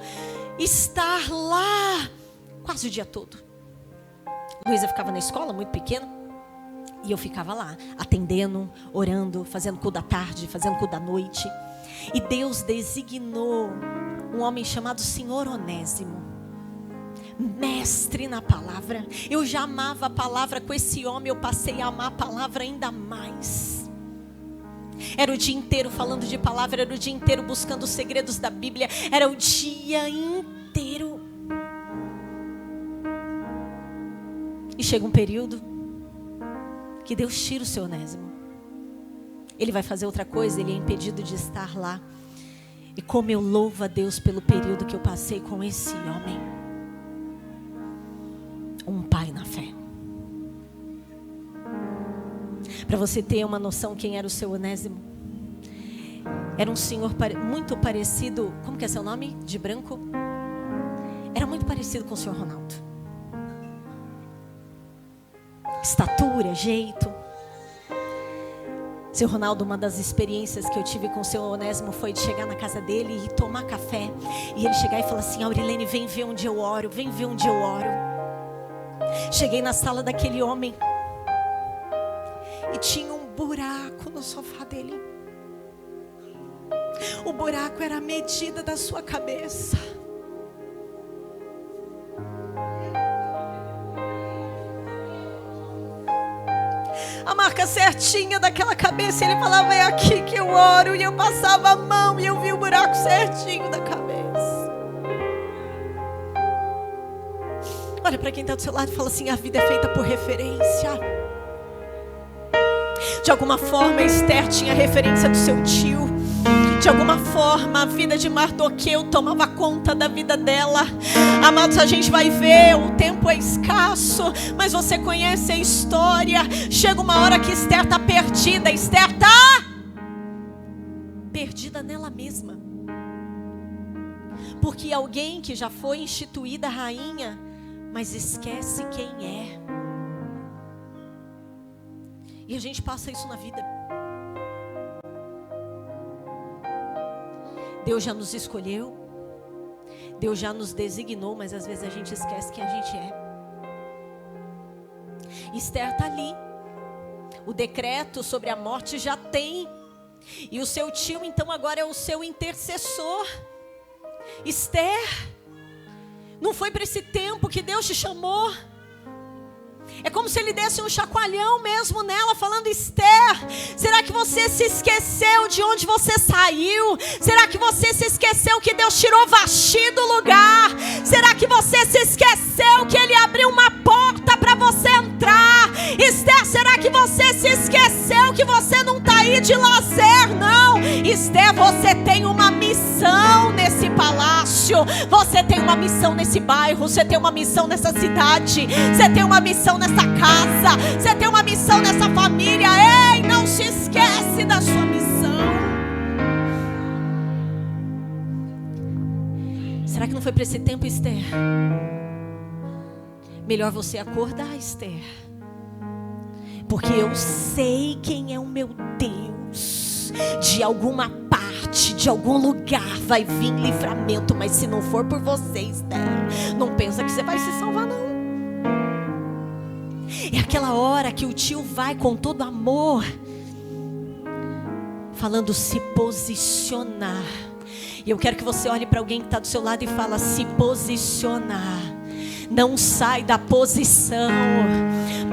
estar lá quase o dia todo. Luísa ficava na escola, muito pequena, e eu ficava lá, atendendo, orando, fazendo culto da tarde, fazendo culto da noite. E Deus designou um homem chamado Senhor Onésimo, mestre na palavra. Eu já amava a palavra, com esse homem eu passei a amar a palavra ainda mais. Era o dia inteiro falando de palavra, era o dia inteiro buscando os segredos da Bíblia, era o dia inteiro. E chega um período que Deus tira o seu Onésimo. Ele vai fazer outra coisa, ele é impedido de estar lá. E como eu louvo a Deus pelo período que eu passei com esse homem. Um pai na fé. Para você ter uma noção quem era o seu Onésimo. Era um senhor muito parecido, como que é seu nome? De branco? Era muito parecido com o senhor Ronaldo. Estatura, jeito. Seu Ronaldo, uma das experiências que eu tive com o seu Onésimo foi de chegar na casa dele e tomar café. E ele chegar e falar assim: Aurilene, vem ver onde eu oro, vem ver onde eu oro. Cheguei na sala daquele homem e tinha um buraco no sofá dele. O buraco era a medida da sua cabeça. A marca certinha daquela cabeça. Ele falava: é aqui que eu oro. E eu passava a mão e eu vi o buraco certinho da cabeça. Olha para quem está do seu lado e fala assim: a vida é feita por referência. De alguma forma Esther tinha referência do seu tio. De alguma forma a vida de Mardoqueu tomava conta da vida dela. Amados, a gente vai ver, o tempo é escasso, mas você conhece a história. Chega uma hora que Esther está perdida. Esther está perdida nela mesma. Porque alguém que já foi instituída rainha, mas esquece quem é. E a gente passa isso na vida. Deus já nos escolheu, Deus já nos designou, mas às vezes a gente esquece quem a gente é. Esther está ali. O decreto sobre a morte já tem. E o seu tio então agora é o seu intercessor. Esther, não foi para esse tempo que Deus te chamou. É como se ele desse um chacoalhão mesmo nela, falando: Esther, será que você se esqueceu de onde você saiu? Será que você se esqueceu que Deus tirou Vaxi do lugar? Será que você se esqueceu que Ele abriu uma porta para você entrar? Esther, será que você se esqueceu que você não está aí de lazer? Não, Esther, você tem uma missão nesse palácio. Você tem uma missão nesse bairro. Você tem uma missão nessa cidade. Você tem uma missão nessa casa, você tem uma missão nessa família. Ei, não se esquece da sua missão. Será que não foi para esse tempo, Esther? Melhor você acordar, Esther, porque eu sei quem é o meu Deus. De alguma parte, de algum lugar vai vir livramento, mas se não for por você, Esther, não pensa que você vai se salvar, não. É aquela hora que o tio vai com todo amor, falando: se posicionar. E eu quero que você olhe para alguém que está do seu lado e fala: se posicionar. Não sai da posição,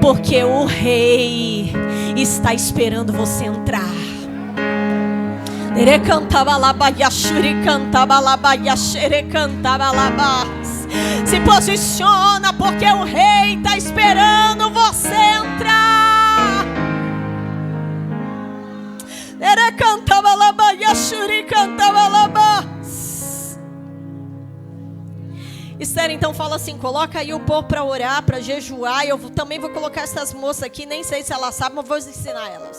porque o rei está esperando você entrar. Se posiciona, porque o rei está esperando você entrar. Esther então fala assim: coloca aí o povo para orar, para jejuar. Eu também vou colocar essas moças aqui, nem sei se elas sabem, mas vou ensinar elas.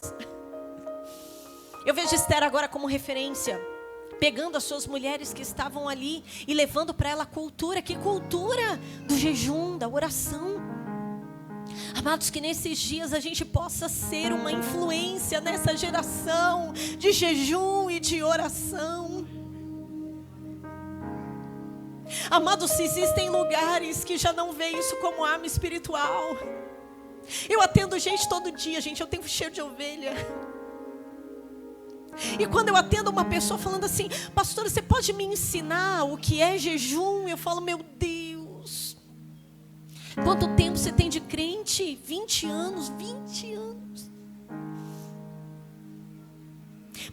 Eu vejo Esther agora como referência, pegando as suas mulheres que estavam ali e levando para ela a cultura. Que cultura? Do jejum, da oração. Amados, que nesses dias a gente possa ser uma influência nessa geração de jejum e de oração. Amados, se existem lugares que já não veem isso como arma espiritual. Eu atendo gente todo dia, gente, eu tenho cheiro de ovelha. E quando eu atendo uma pessoa falando assim: pastora, você pode me ensinar o que é jejum? Eu falo: meu Deus, quanto tempo você tem de crente? 20 anos, 20 anos.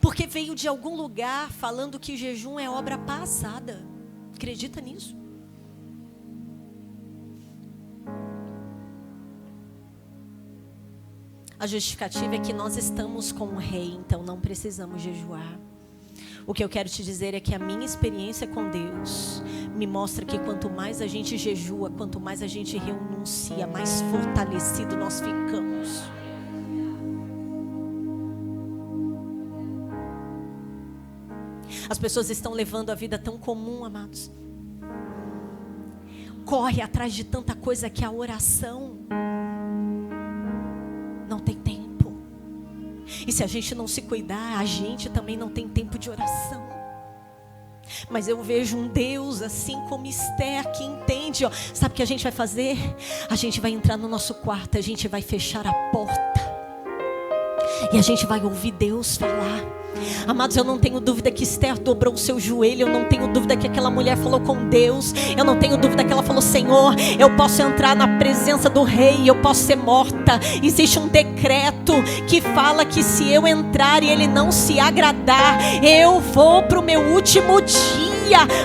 Porque veio de algum lugar falando que jejum é obra passada. Acredita nisso? A justificativa é que nós estamos com o rei, então não precisamos jejuar. O que eu quero te dizer é que a minha experiência com Deus me mostra que quanto mais a gente jejua, quanto mais a gente renuncia, mais fortalecido nós ficamos. As pessoas estão levando a vida tão comum, amados. Corre atrás de tanta coisa que a oração não tem tempo. E se a gente não se cuidar, a gente também não tem tempo de oração. Mas eu vejo um Deus assim como Esther, que entende, ó. Sabe o que a gente vai fazer? A gente vai entrar no nosso quarto, a gente vai fechar a porta e a gente vai ouvir Deus falar. Amados, eu não tenho dúvida que Esther dobrou o seu joelho. Eu não tenho dúvida que aquela mulher falou com Deus. Eu não tenho dúvida que ela falou: Senhor, eu posso entrar na presença do rei, eu posso ser morta. Existe um decreto que fala que se eu entrar e ele não se agradar, eu vou para o meu último dia.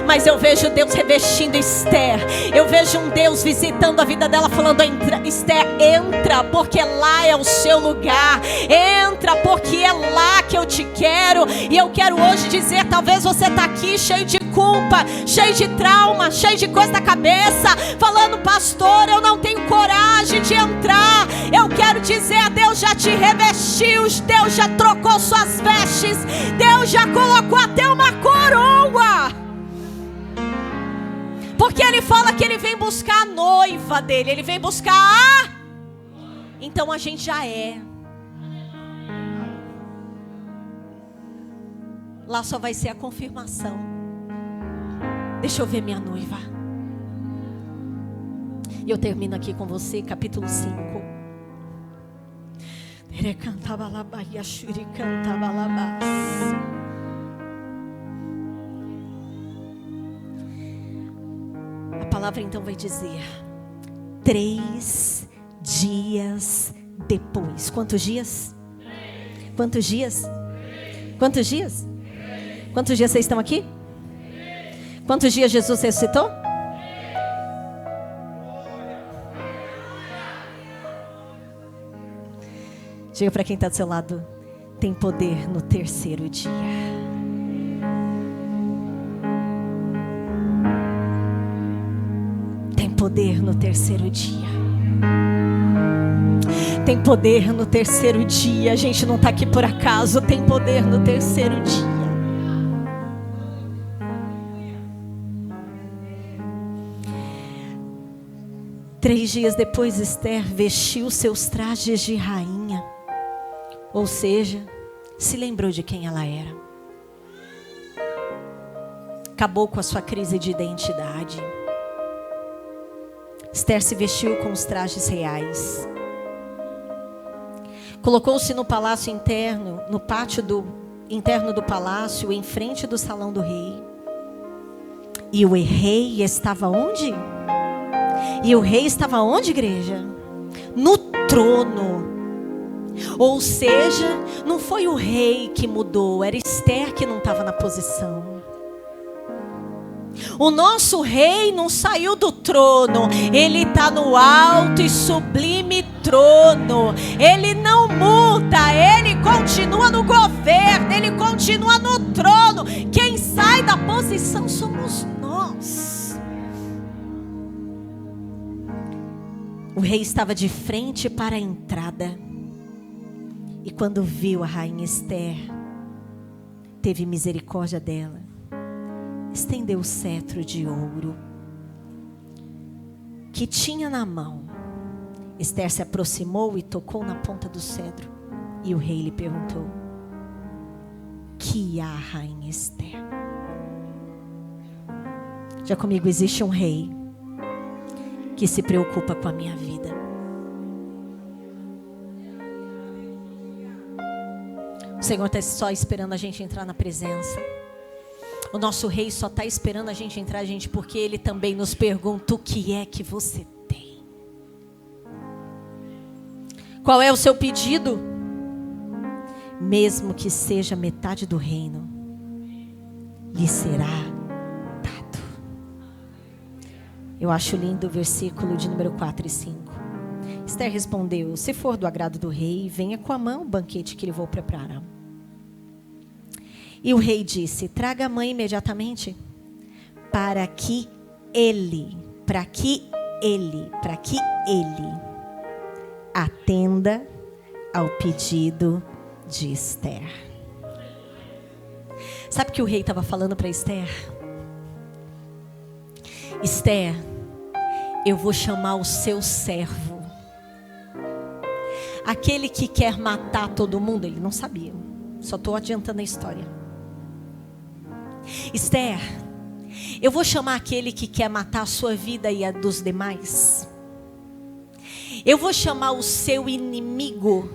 Mas eu vejo Deus revestindo Esther. Eu vejo um Deus visitando a vida dela, falando: Esther, entra, porque lá é o seu lugar. Entra, porque é lá que eu te quero. E eu quero hoje dizer: talvez você está aqui cheio de culpa, cheio de trauma, cheio de coisa na cabeça, falando: pastor, eu não tenho coragem de entrar. Eu quero dizer: Deus já te revestiu, Deus já trocou suas vestes, Deus já colocou até uma coroa. Porque Ele fala que Ele vem buscar a noiva dele, Ele vem buscar a... Então a gente já é. Lá só vai ser a confirmação. Deixa eu ver minha noiva. E eu termino aqui com você, capítulo 5. A palavra então vai dizer: 3 dias depois. Quantos dias? Quantos dias? Quantos dias? Quantos dias vocês estão aqui? Quantos dias Jesus ressuscitou? Diga para quem está do seu lado: tem poder no 3º dia. Tem poder no 3º dia. Tem poder no 3º dia. A gente não está aqui por acaso. Tem poder no 3º dia. Três dias depois, Esther vestiu seus trajes de rainha. Ou seja, se lembrou de quem ela era. Acabou com a sua crise de identidade. Esther se vestiu com os trajes reais. Colocou-se no palácio interno, no pátio interno do palácio, em frente do salão do rei. E o rei estava onde? E o rei estava onde, igreja? No trono. Ou seja, não foi o rei que mudou, era Esther que não estava na posição. O nosso rei não saiu do trono, ele está no alto e sublime trono. Ele não muda, ele continua no governo, ele continua no trono. Quem sai da posição somos nós. O rei estava de frente para a entrada. E quando viu a rainha Esther, teve misericórdia dela. Estendeu o cetro de ouro que tinha na mão. Esther se aproximou e tocou na ponta do cetro. E o rei lhe perguntou: que há, rainha Esther? Já comigo, existe um rei que se preocupa com a minha vida. O Senhor está só esperando a gente entrar na presença. O nosso rei só está esperando a gente entrar, gente, porque ele também nos pergunta: o que é que você tem? Qual é o seu pedido? Mesmo que seja metade do reino, lhe será dado. Eu acho lindo o versículo de número 4 e 5. Esther respondeu: se for do agrado do rei, venha com a mão o banquete que lhe vou preparar. E o rei disse: traga a mãe imediatamente, para que ele atenda ao pedido de Esther. Sabe o que o rei estava falando para Esther? Esther, eu vou chamar o seu servo, aquele que quer matar todo mundo. Ele não sabia, só estou adiantando a história. Esther, eu vou chamar aquele que quer matar a sua vida e a dos demais. Eu vou chamar o seu inimigo,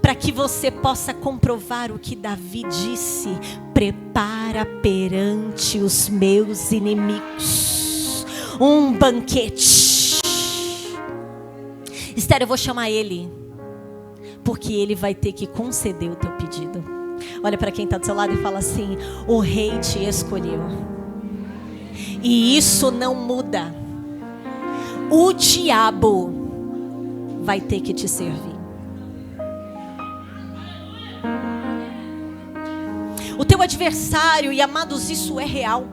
para que você possa comprovar o que Davi disse: prepara perante os meus inimigos um banquete. Esther, eu vou chamar ele, porque ele vai ter que conceder o teu pedido. Olha para quem está do seu lado e fala assim: o rei te escolheu, e isso não muda. O diabo vai ter que te servir. O teu adversário, e amados, isso é real.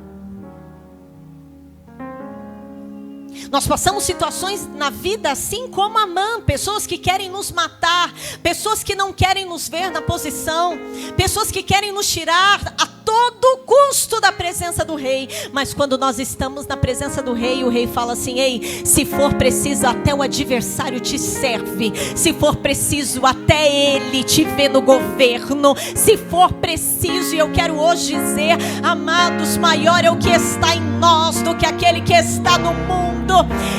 Nós passamos situações na vida assim como Amã, pessoas que querem nos matar, pessoas que não querem nos ver na posição, pessoas que querem nos tirar a todo custo da presença do rei. Mas quando nós estamos na presença do rei, o rei fala assim: ei, se for preciso até o adversário te serve, se for preciso até ele te vê no governo, se for preciso. E eu quero hoje dizer, amados, maior é o que está em nós do que aquele que está no mundo.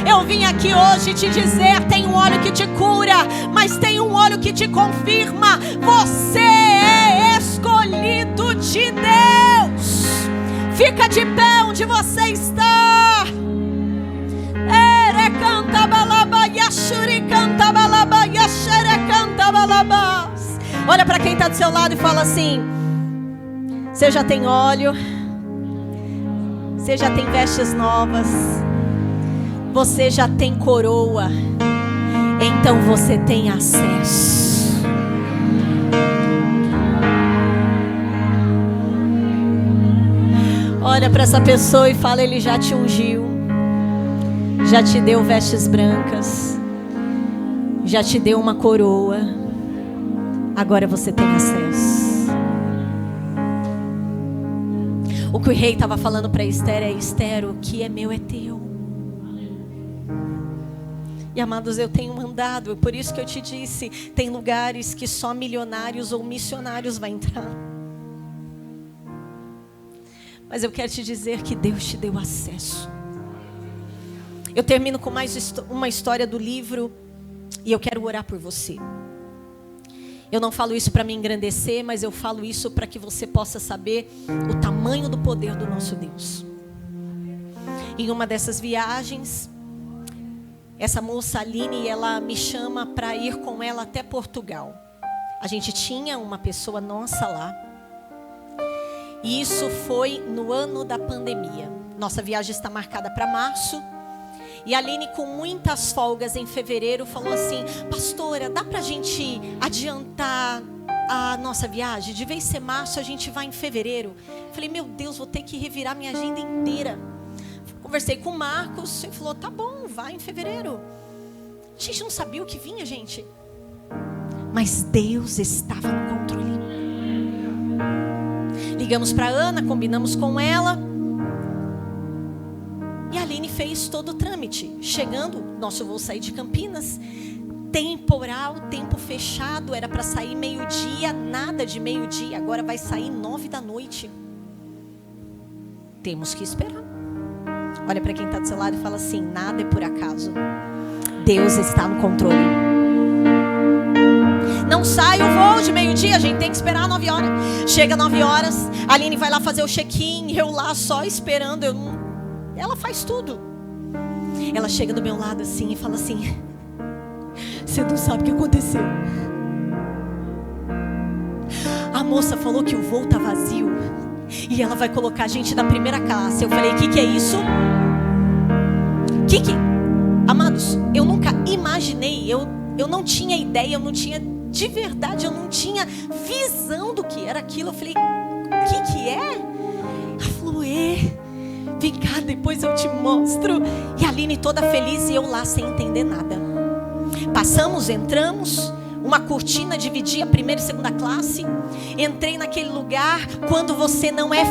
Eu vim aqui hoje te dizer: tem um óleo que te cura, mas tem um óleo que te confirma. Você é escolhido de Deus. Fica de pé onde você está. Olha para quem está do seu lado e fala assim: você já tem óleo, você já tem vestes novas, você já tem coroa, então você tem acesso. Olha para essa pessoa e fala: ele já te ungiu, já te deu vestes brancas, já te deu uma coroa, agora você tem acesso. O que o rei estava falando para Esther é: Esther, o que é meu é teu. E amados, eu tenho andado, por isso que eu te disse, tem lugares que só milionários ou missionários vão entrar. Mas eu quero te dizer que Deus te deu acesso. Eu termino com mais uma história do livro, e eu quero orar por você. Eu não falo isso para me engrandecer, mas eu falo isso para que você possa saber o tamanho do poder do nosso Deus. Em uma dessas viagens, essa moça Aline, ela me chama para ir com ela até Portugal. A gente tinha uma pessoa nossa lá. E isso foi no ano da pandemia. Nossa viagem está marcada para março. E a Aline, com muitas folgas em fevereiro, falou assim: pastora, dá para a gente adiantar a nossa viagem? De vez ser março, a gente vai em fevereiro. Falei: meu Deus, vou ter que revirar minha agenda inteira. Conversei com o Marcos, ele falou: tá bom, vai em fevereiro. A gente não sabia o que vinha, gente. Mas Deus estava no controle. Ligamos para Ana, combinamos com ela. E a Aline fez todo o trâmite. Chegando, nosso voo sair de Campinas. Temporal, tempo fechado. Era para sair meio-dia, nada de meio-dia. Agora vai sair 9 da noite. Temos que esperar. Olha para quem está do seu lado e fala assim: nada é por acaso. Deus está no controle. Não sai o voo de meio-dia, a gente tem que esperar 9 horas. Chega 9 horas, a Aline vai lá fazer o check-in, eu lá só esperando. Ela faz tudo. Ela chega do meu lado assim e fala assim: você não sabe o que aconteceu. A moça falou que o voo tá vazio e ela vai colocar a gente na primeira classe. Eu falei: que é isso? Que? Amados, eu nunca imaginei, eu não tinha ideia, eu não tinha, de verdade, eu não tinha visão do que era aquilo. Eu falei: o que é? Ela falou: vem cá, depois eu te mostro. E a Aline toda feliz e eu lá sem entender nada. Passamos, entramos, uma cortina dividia a primeira e segunda classe. Entrei naquele lugar. Quando você não é,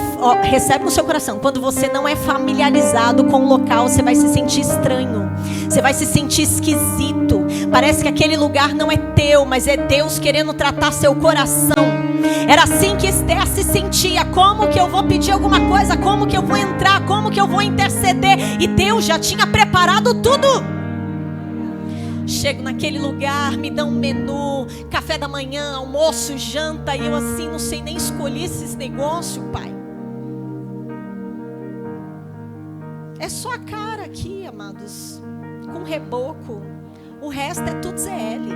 recebe no seu coração, quando você não é familiarizado com o local, você vai se sentir estranho, você vai se sentir esquisito. Parece que aquele lugar não é teu, mas é Deus querendo tratar seu coração. Era assim que Esther se sentia. Como que eu vou pedir alguma coisa? Como que eu vou entrar? Como que eu vou interceder? E Deus já tinha preparado tudo. Chego naquele lugar, me dão um menu, café da manhã, almoço, janta, e eu assim, não sei nem escolher esses negócios, pai. É só a cara aqui, amados, com reboco. O resto é tudo ZL.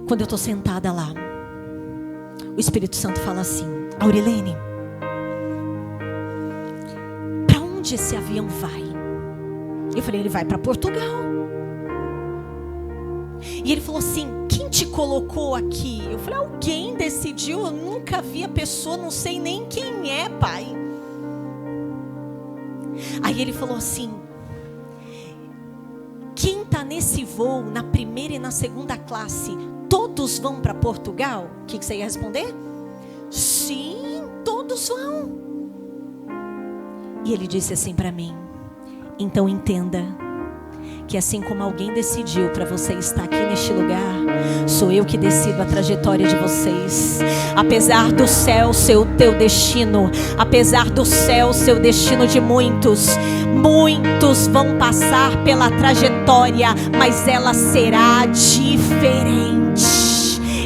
Quando eu estou sentada lá, o Espírito Santo fala assim: Aurilene, para onde esse avião vai? Eu falei: ele vai para Portugal. E ele falou assim: quem te colocou aqui? Eu falei: alguém decidiu, eu nunca vi a pessoa, não sei nem quem é, pai. Aí ele falou assim: quem está nesse voo, na primeira e na segunda classe, todos vão para Portugal? O que você ia responder? Sim, todos vão. E ele disse assim para mim: então entenda que assim como alguém decidiu para você estar aqui neste lugar, sou eu que decido a trajetória de vocês. Apesar do céu ser o teu destino, apesar do céu ser o destino de muitos, muitos vão passar pela trajetória, mas ela será diferente.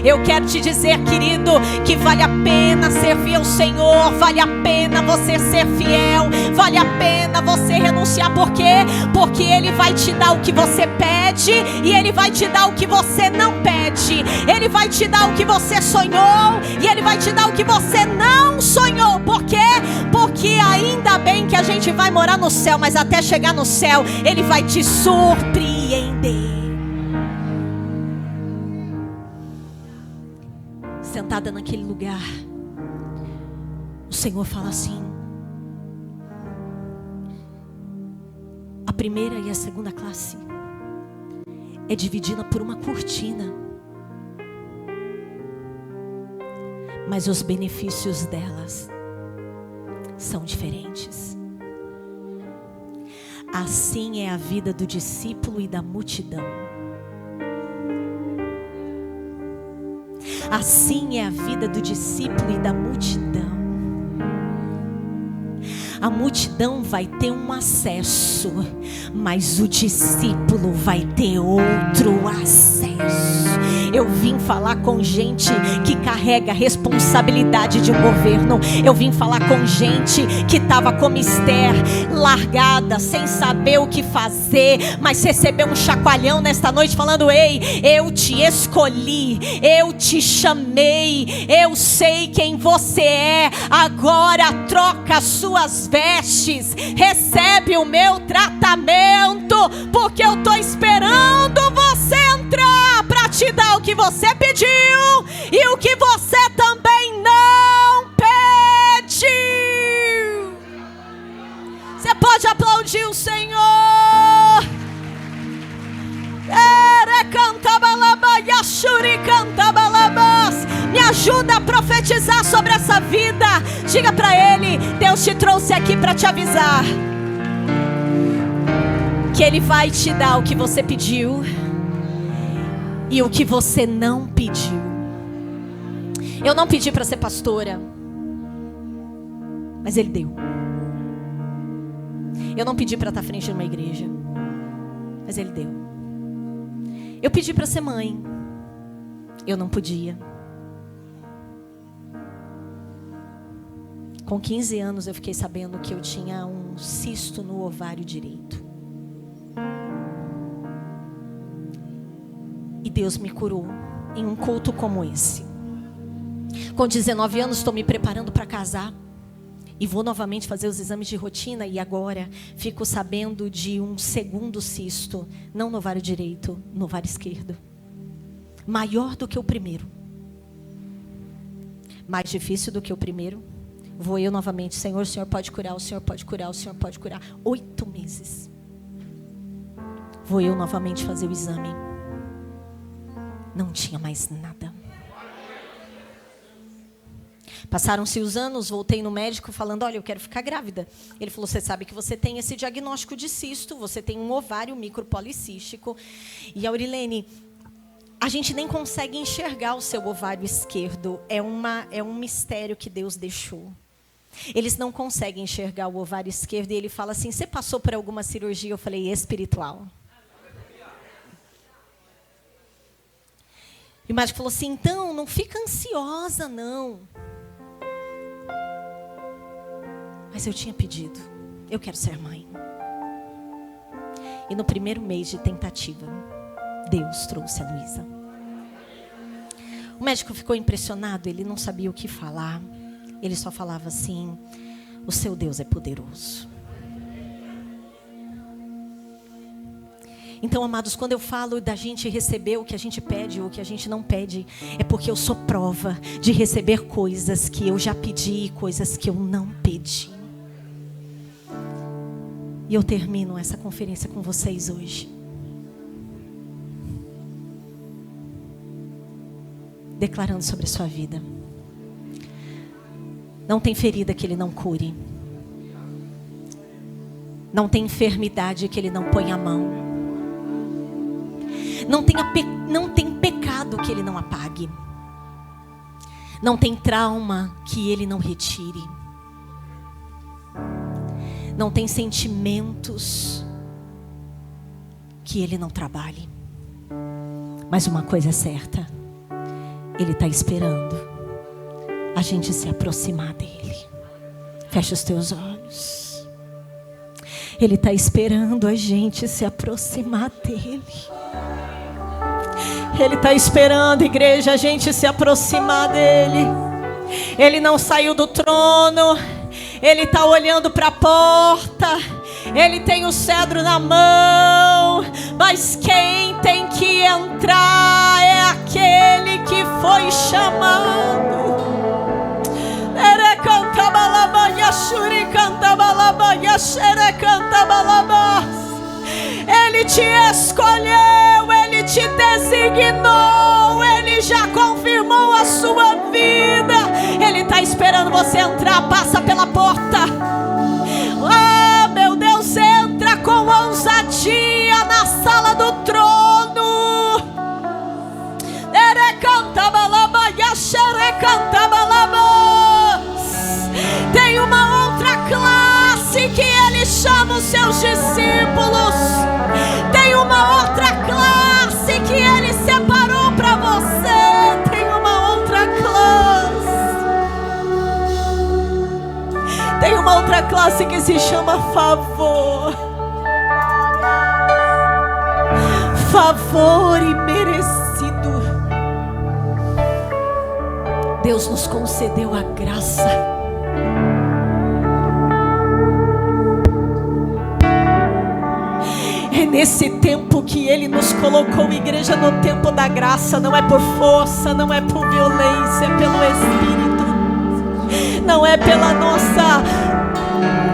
Eu quero te dizer, querido, que vale a pena servir ao Senhor, vale a pena você ser fiel, vale a pena você renunciar. Por quê? Porque Ele vai te dar o que você pede e Ele vai te dar o que você não pede. Ele vai te dar o que você sonhou e Ele vai te dar o que você não sonhou. Por quê? Porque ainda bem que a gente vai morar no céu, mas até chegar no céu, Ele vai te surpreender. Sentada naquele lugar, o Senhor fala assim: a primeira e a segunda classe é dividida por uma cortina, mas os benefícios delas são diferentes. Assim é a vida do discípulo e da multidão. Assim é a vida do discípulo e da multidão. A multidão vai ter um acesso, mas o discípulo vai ter outro acesso. Eu vim falar com gente que carrega a responsabilidade de um governo. Eu vim falar com gente que estava como Esther, largada, sem saber o que fazer, mas recebeu um chacoalhão nesta noite falando: ei, eu te escolhi, eu te chamei, eu sei quem você é. Agora troca suas vestes, recebe o meu tratamento, porque eu estou esperando você entrar para te dar o que você pediu e o que você também não pediu. Você pode aplaudir o Senhor. Me ajuda a profetizar sobre essa vida. Diga para ele: Deus te trouxe aqui para te avisar que Ele vai te dar o que você pediu e o que você não pediu. Eu não pedi para ser pastora. Mas Ele deu. Eu não pedi para estar à frente de uma igreja, mas Ele deu. Eu pedi para ser mãe. Eu não podia. Com 15 anos eu fiquei sabendo que eu tinha um cisto no ovário direito. E Deus me curou em um culto como esse. Com 19 anos estou me preparando para casar. E vou novamente fazer os exames de rotina. E agora fico sabendo de um segundo cisto. Não no ovário direito, no ovário esquerdo. Maior do que o primeiro. Mais difícil do que o primeiro. Vou eu novamente. Senhor, o Senhor pode curar, o Senhor pode curar, o Senhor pode curar. 8 meses. Vou eu novamente fazer o exame. Não tinha mais nada. Passaram-se os anos, voltei no médico falando, olha, eu quero ficar grávida. Ele falou, você sabe que você tem esse diagnóstico de cisto, você tem um ovário micropolicístico. E Aurilene, a gente nem consegue enxergar o seu ovário esquerdo. É um mistério que Deus deixou. Eles não conseguem enxergar o ovário esquerdo. E ele fala assim, você passou por alguma cirurgia? Eu falei, espiritual. E o médico falou assim, então, não fica ansiosa, não. Mas eu tinha pedido, eu quero ser mãe. E no primeiro mês de tentativa, Deus trouxe a Luísa. O médico ficou impressionado, ele não sabia o que falar. Ele só falava assim, o seu Deus é poderoso. Então, amados, quando eu falo da gente receber o que a gente pede ou o que a gente não pede, é porque eu sou prova de receber coisas que eu já pedi e coisas que eu não pedi. E eu termino essa conferência com vocês hoje, declarando sobre a sua vida. Não tem ferida que Ele não cure. Não tem enfermidade que Ele não ponha a mão. Não tem pecado que Ele não apague. Não tem trauma que Ele não retire. Não tem sentimentos que Ele não trabalhe. Mas uma coisa é certa, Ele está esperando a gente se aproximar dEle. Fecha os teus olhos. Ele está esperando a gente se aproximar dEle. Ele está esperando, igreja, a gente se aproximar dEle. Ele não saiu do trono. Ele está olhando para a porta. Ele tem o cedro na mão. Mas quem tem que entrar é aquele que foi chamado. Ele te escolheu, Ele te designou, Ele já confirmou a sua vida. Ele está esperando você entrar. Passa pela porta. Ah, meu Deus, entra com ousadia na sala do trono. Tem uma outra classe que Ele chama os seus discípulos. Tem uma outra classe que Ele separou para você. Tem uma outra classe. Tem uma outra classe que se chama favor. Favor imerecido. Deus nos concedeu a graça. É nesse tempo que Ele nos colocou, igreja, no tempo da graça. Não é por força, não é por violência, é pelo Espírito. Não é pela nossa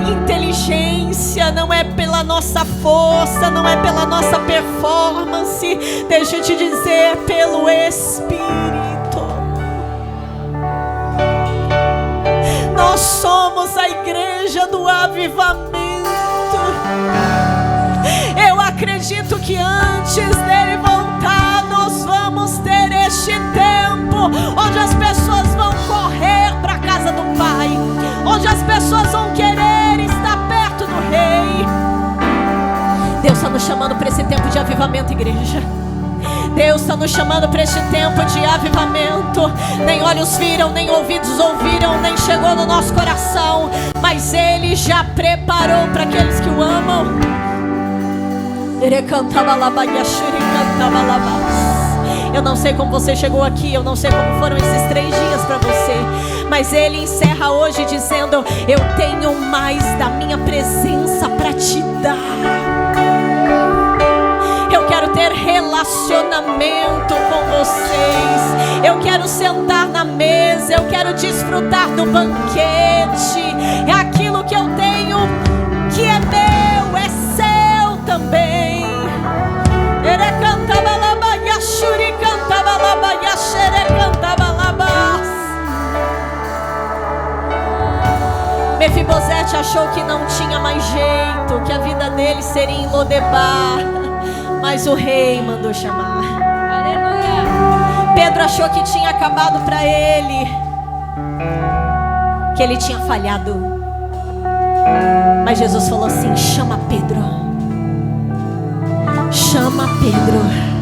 inteligência, não é pela nossa força, não é pela nossa performance. Deixa eu te dizer, pelo Espírito. Nós somos a igreja do avivamento. Eu acredito que antes dele voltar, nós vamos ter este tempo onde as pessoas vão correr para a casa do Pai, onde as pessoas nos chamando para esse tempo de avivamento, igreja. Deus está nos chamando para este tempo de avivamento. Nem olhos viram, nem ouvidos ouviram, nem chegou no nosso coração, mas Ele já preparou para aqueles que o amam. Eu não sei como você chegou aqui, eu não sei como foram esses 3 dias para você, mas Ele encerra hoje dizendo: eu tenho mais da minha presença para te dar. Eu quero ter relacionamento com vocês. Eu quero sentar na mesa. Eu quero desfrutar do banquete. É aquilo que eu tenho, que é meu, é seu também. Mefibosete achou que não tinha mais jeito, que a vida dele seria em Lodebar, mas o rei mandou chamar. Aleluia. Pedro achou que tinha acabado para ele, que ele tinha falhado, mas Jesus falou assim: chama Pedro, chama Pedro.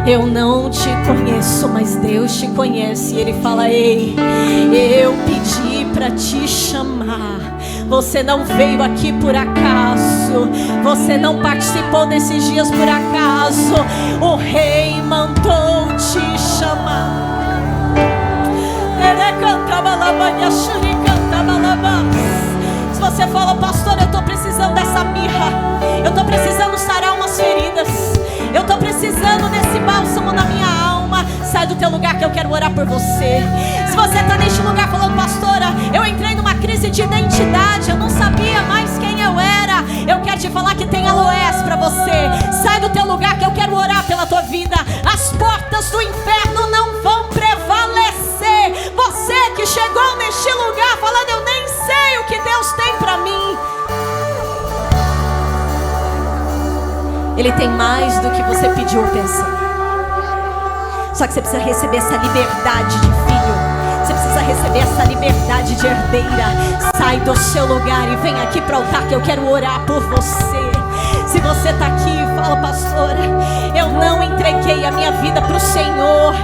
Eu não te conheço, mas Deus te conhece. E Ele fala: ei, eu pedi para te chamar. Você não veio aqui por acaso. Você não participou desses dias por acaso. O rei mandou te chamar. Se você fala: pastor, eu estou precisando dessa mirra, eu estou precisando sarar umas feridas, eu estou precisando desse bálsamo na minha alma, sai do teu lugar que eu quero orar por você. Se você está neste lugar falando: pastora, eu entrei numa crise de identidade, eu não sabia mais quem eu era, eu quero te falar que tem aloés para você. Sai do teu lugar que eu quero orar pela tua vida. As portas do inferno não vão prevalecer. Você que chegou neste lugar falando: eu nem sei o que Deus tem para mim, Ele tem mais do que você pediu ou pensou. Só que você precisa receber essa liberdade de filho. Você precisa receber essa liberdade de herdeira. Sai do seu lugar e vem aqui para o altar que eu quero orar por você. Se você está aqui e fala: pastora, eu não entreguei a minha vida para o Senhor,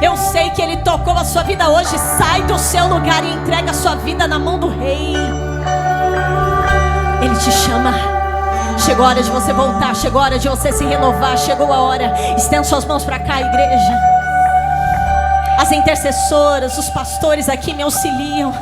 eu sei que Ele tocou a sua vida hoje. Sai do seu lugar e entrega a sua vida na mão do Rei. Ele te chama. Chegou a hora de você voltar, chegou a hora de você se renovar, chegou a hora. Estenda suas mãos para cá, igreja. As intercessoras, os pastores aqui me auxiliam.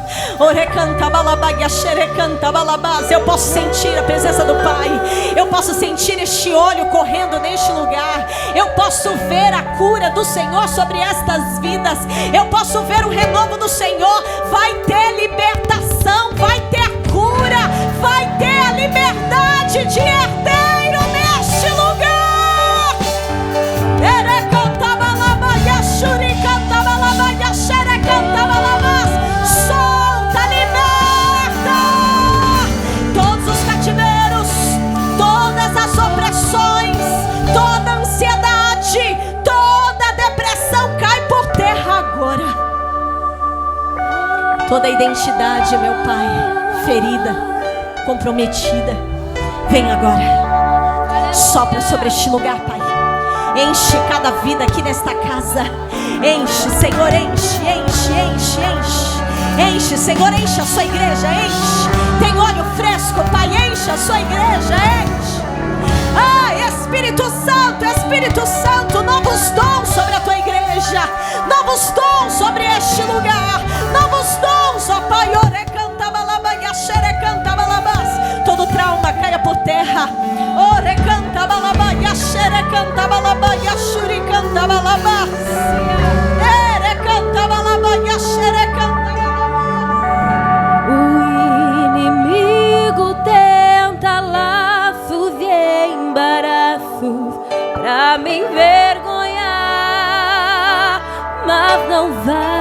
Eu posso sentir a presença do Pai. Eu posso sentir este óleo correndo neste lugar. Eu posso ver a cura do Senhor sobre estas vidas. Eu posso ver o renovo do Senhor. Vai ter libertação, vai ter cura, vai ter a liberdade de herdeiro neste lugar. Solta, liberta todos os cativeiros, todas as opressões, toda ansiedade, toda depressão cai por terra agora. Toda identidade, meu Pai, ferida, comprometida, vem agora. Sopra sobre este lugar, Pai. Enche cada vida aqui nesta casa. Enche, Senhor, enche, enche, enche, enche. Enche, Senhor, enche a sua igreja, enche. Tem óleo fresco, Pai, enche a sua igreja, enche. Ai, Espírito Santo, novos dons sobre a tua igreja. Novos dons sobre este lugar. Novos dons, ó Pai. Todo trauma caia por terra. O inimigo tenta laços e embaraços pra me envergonhar, mas não vai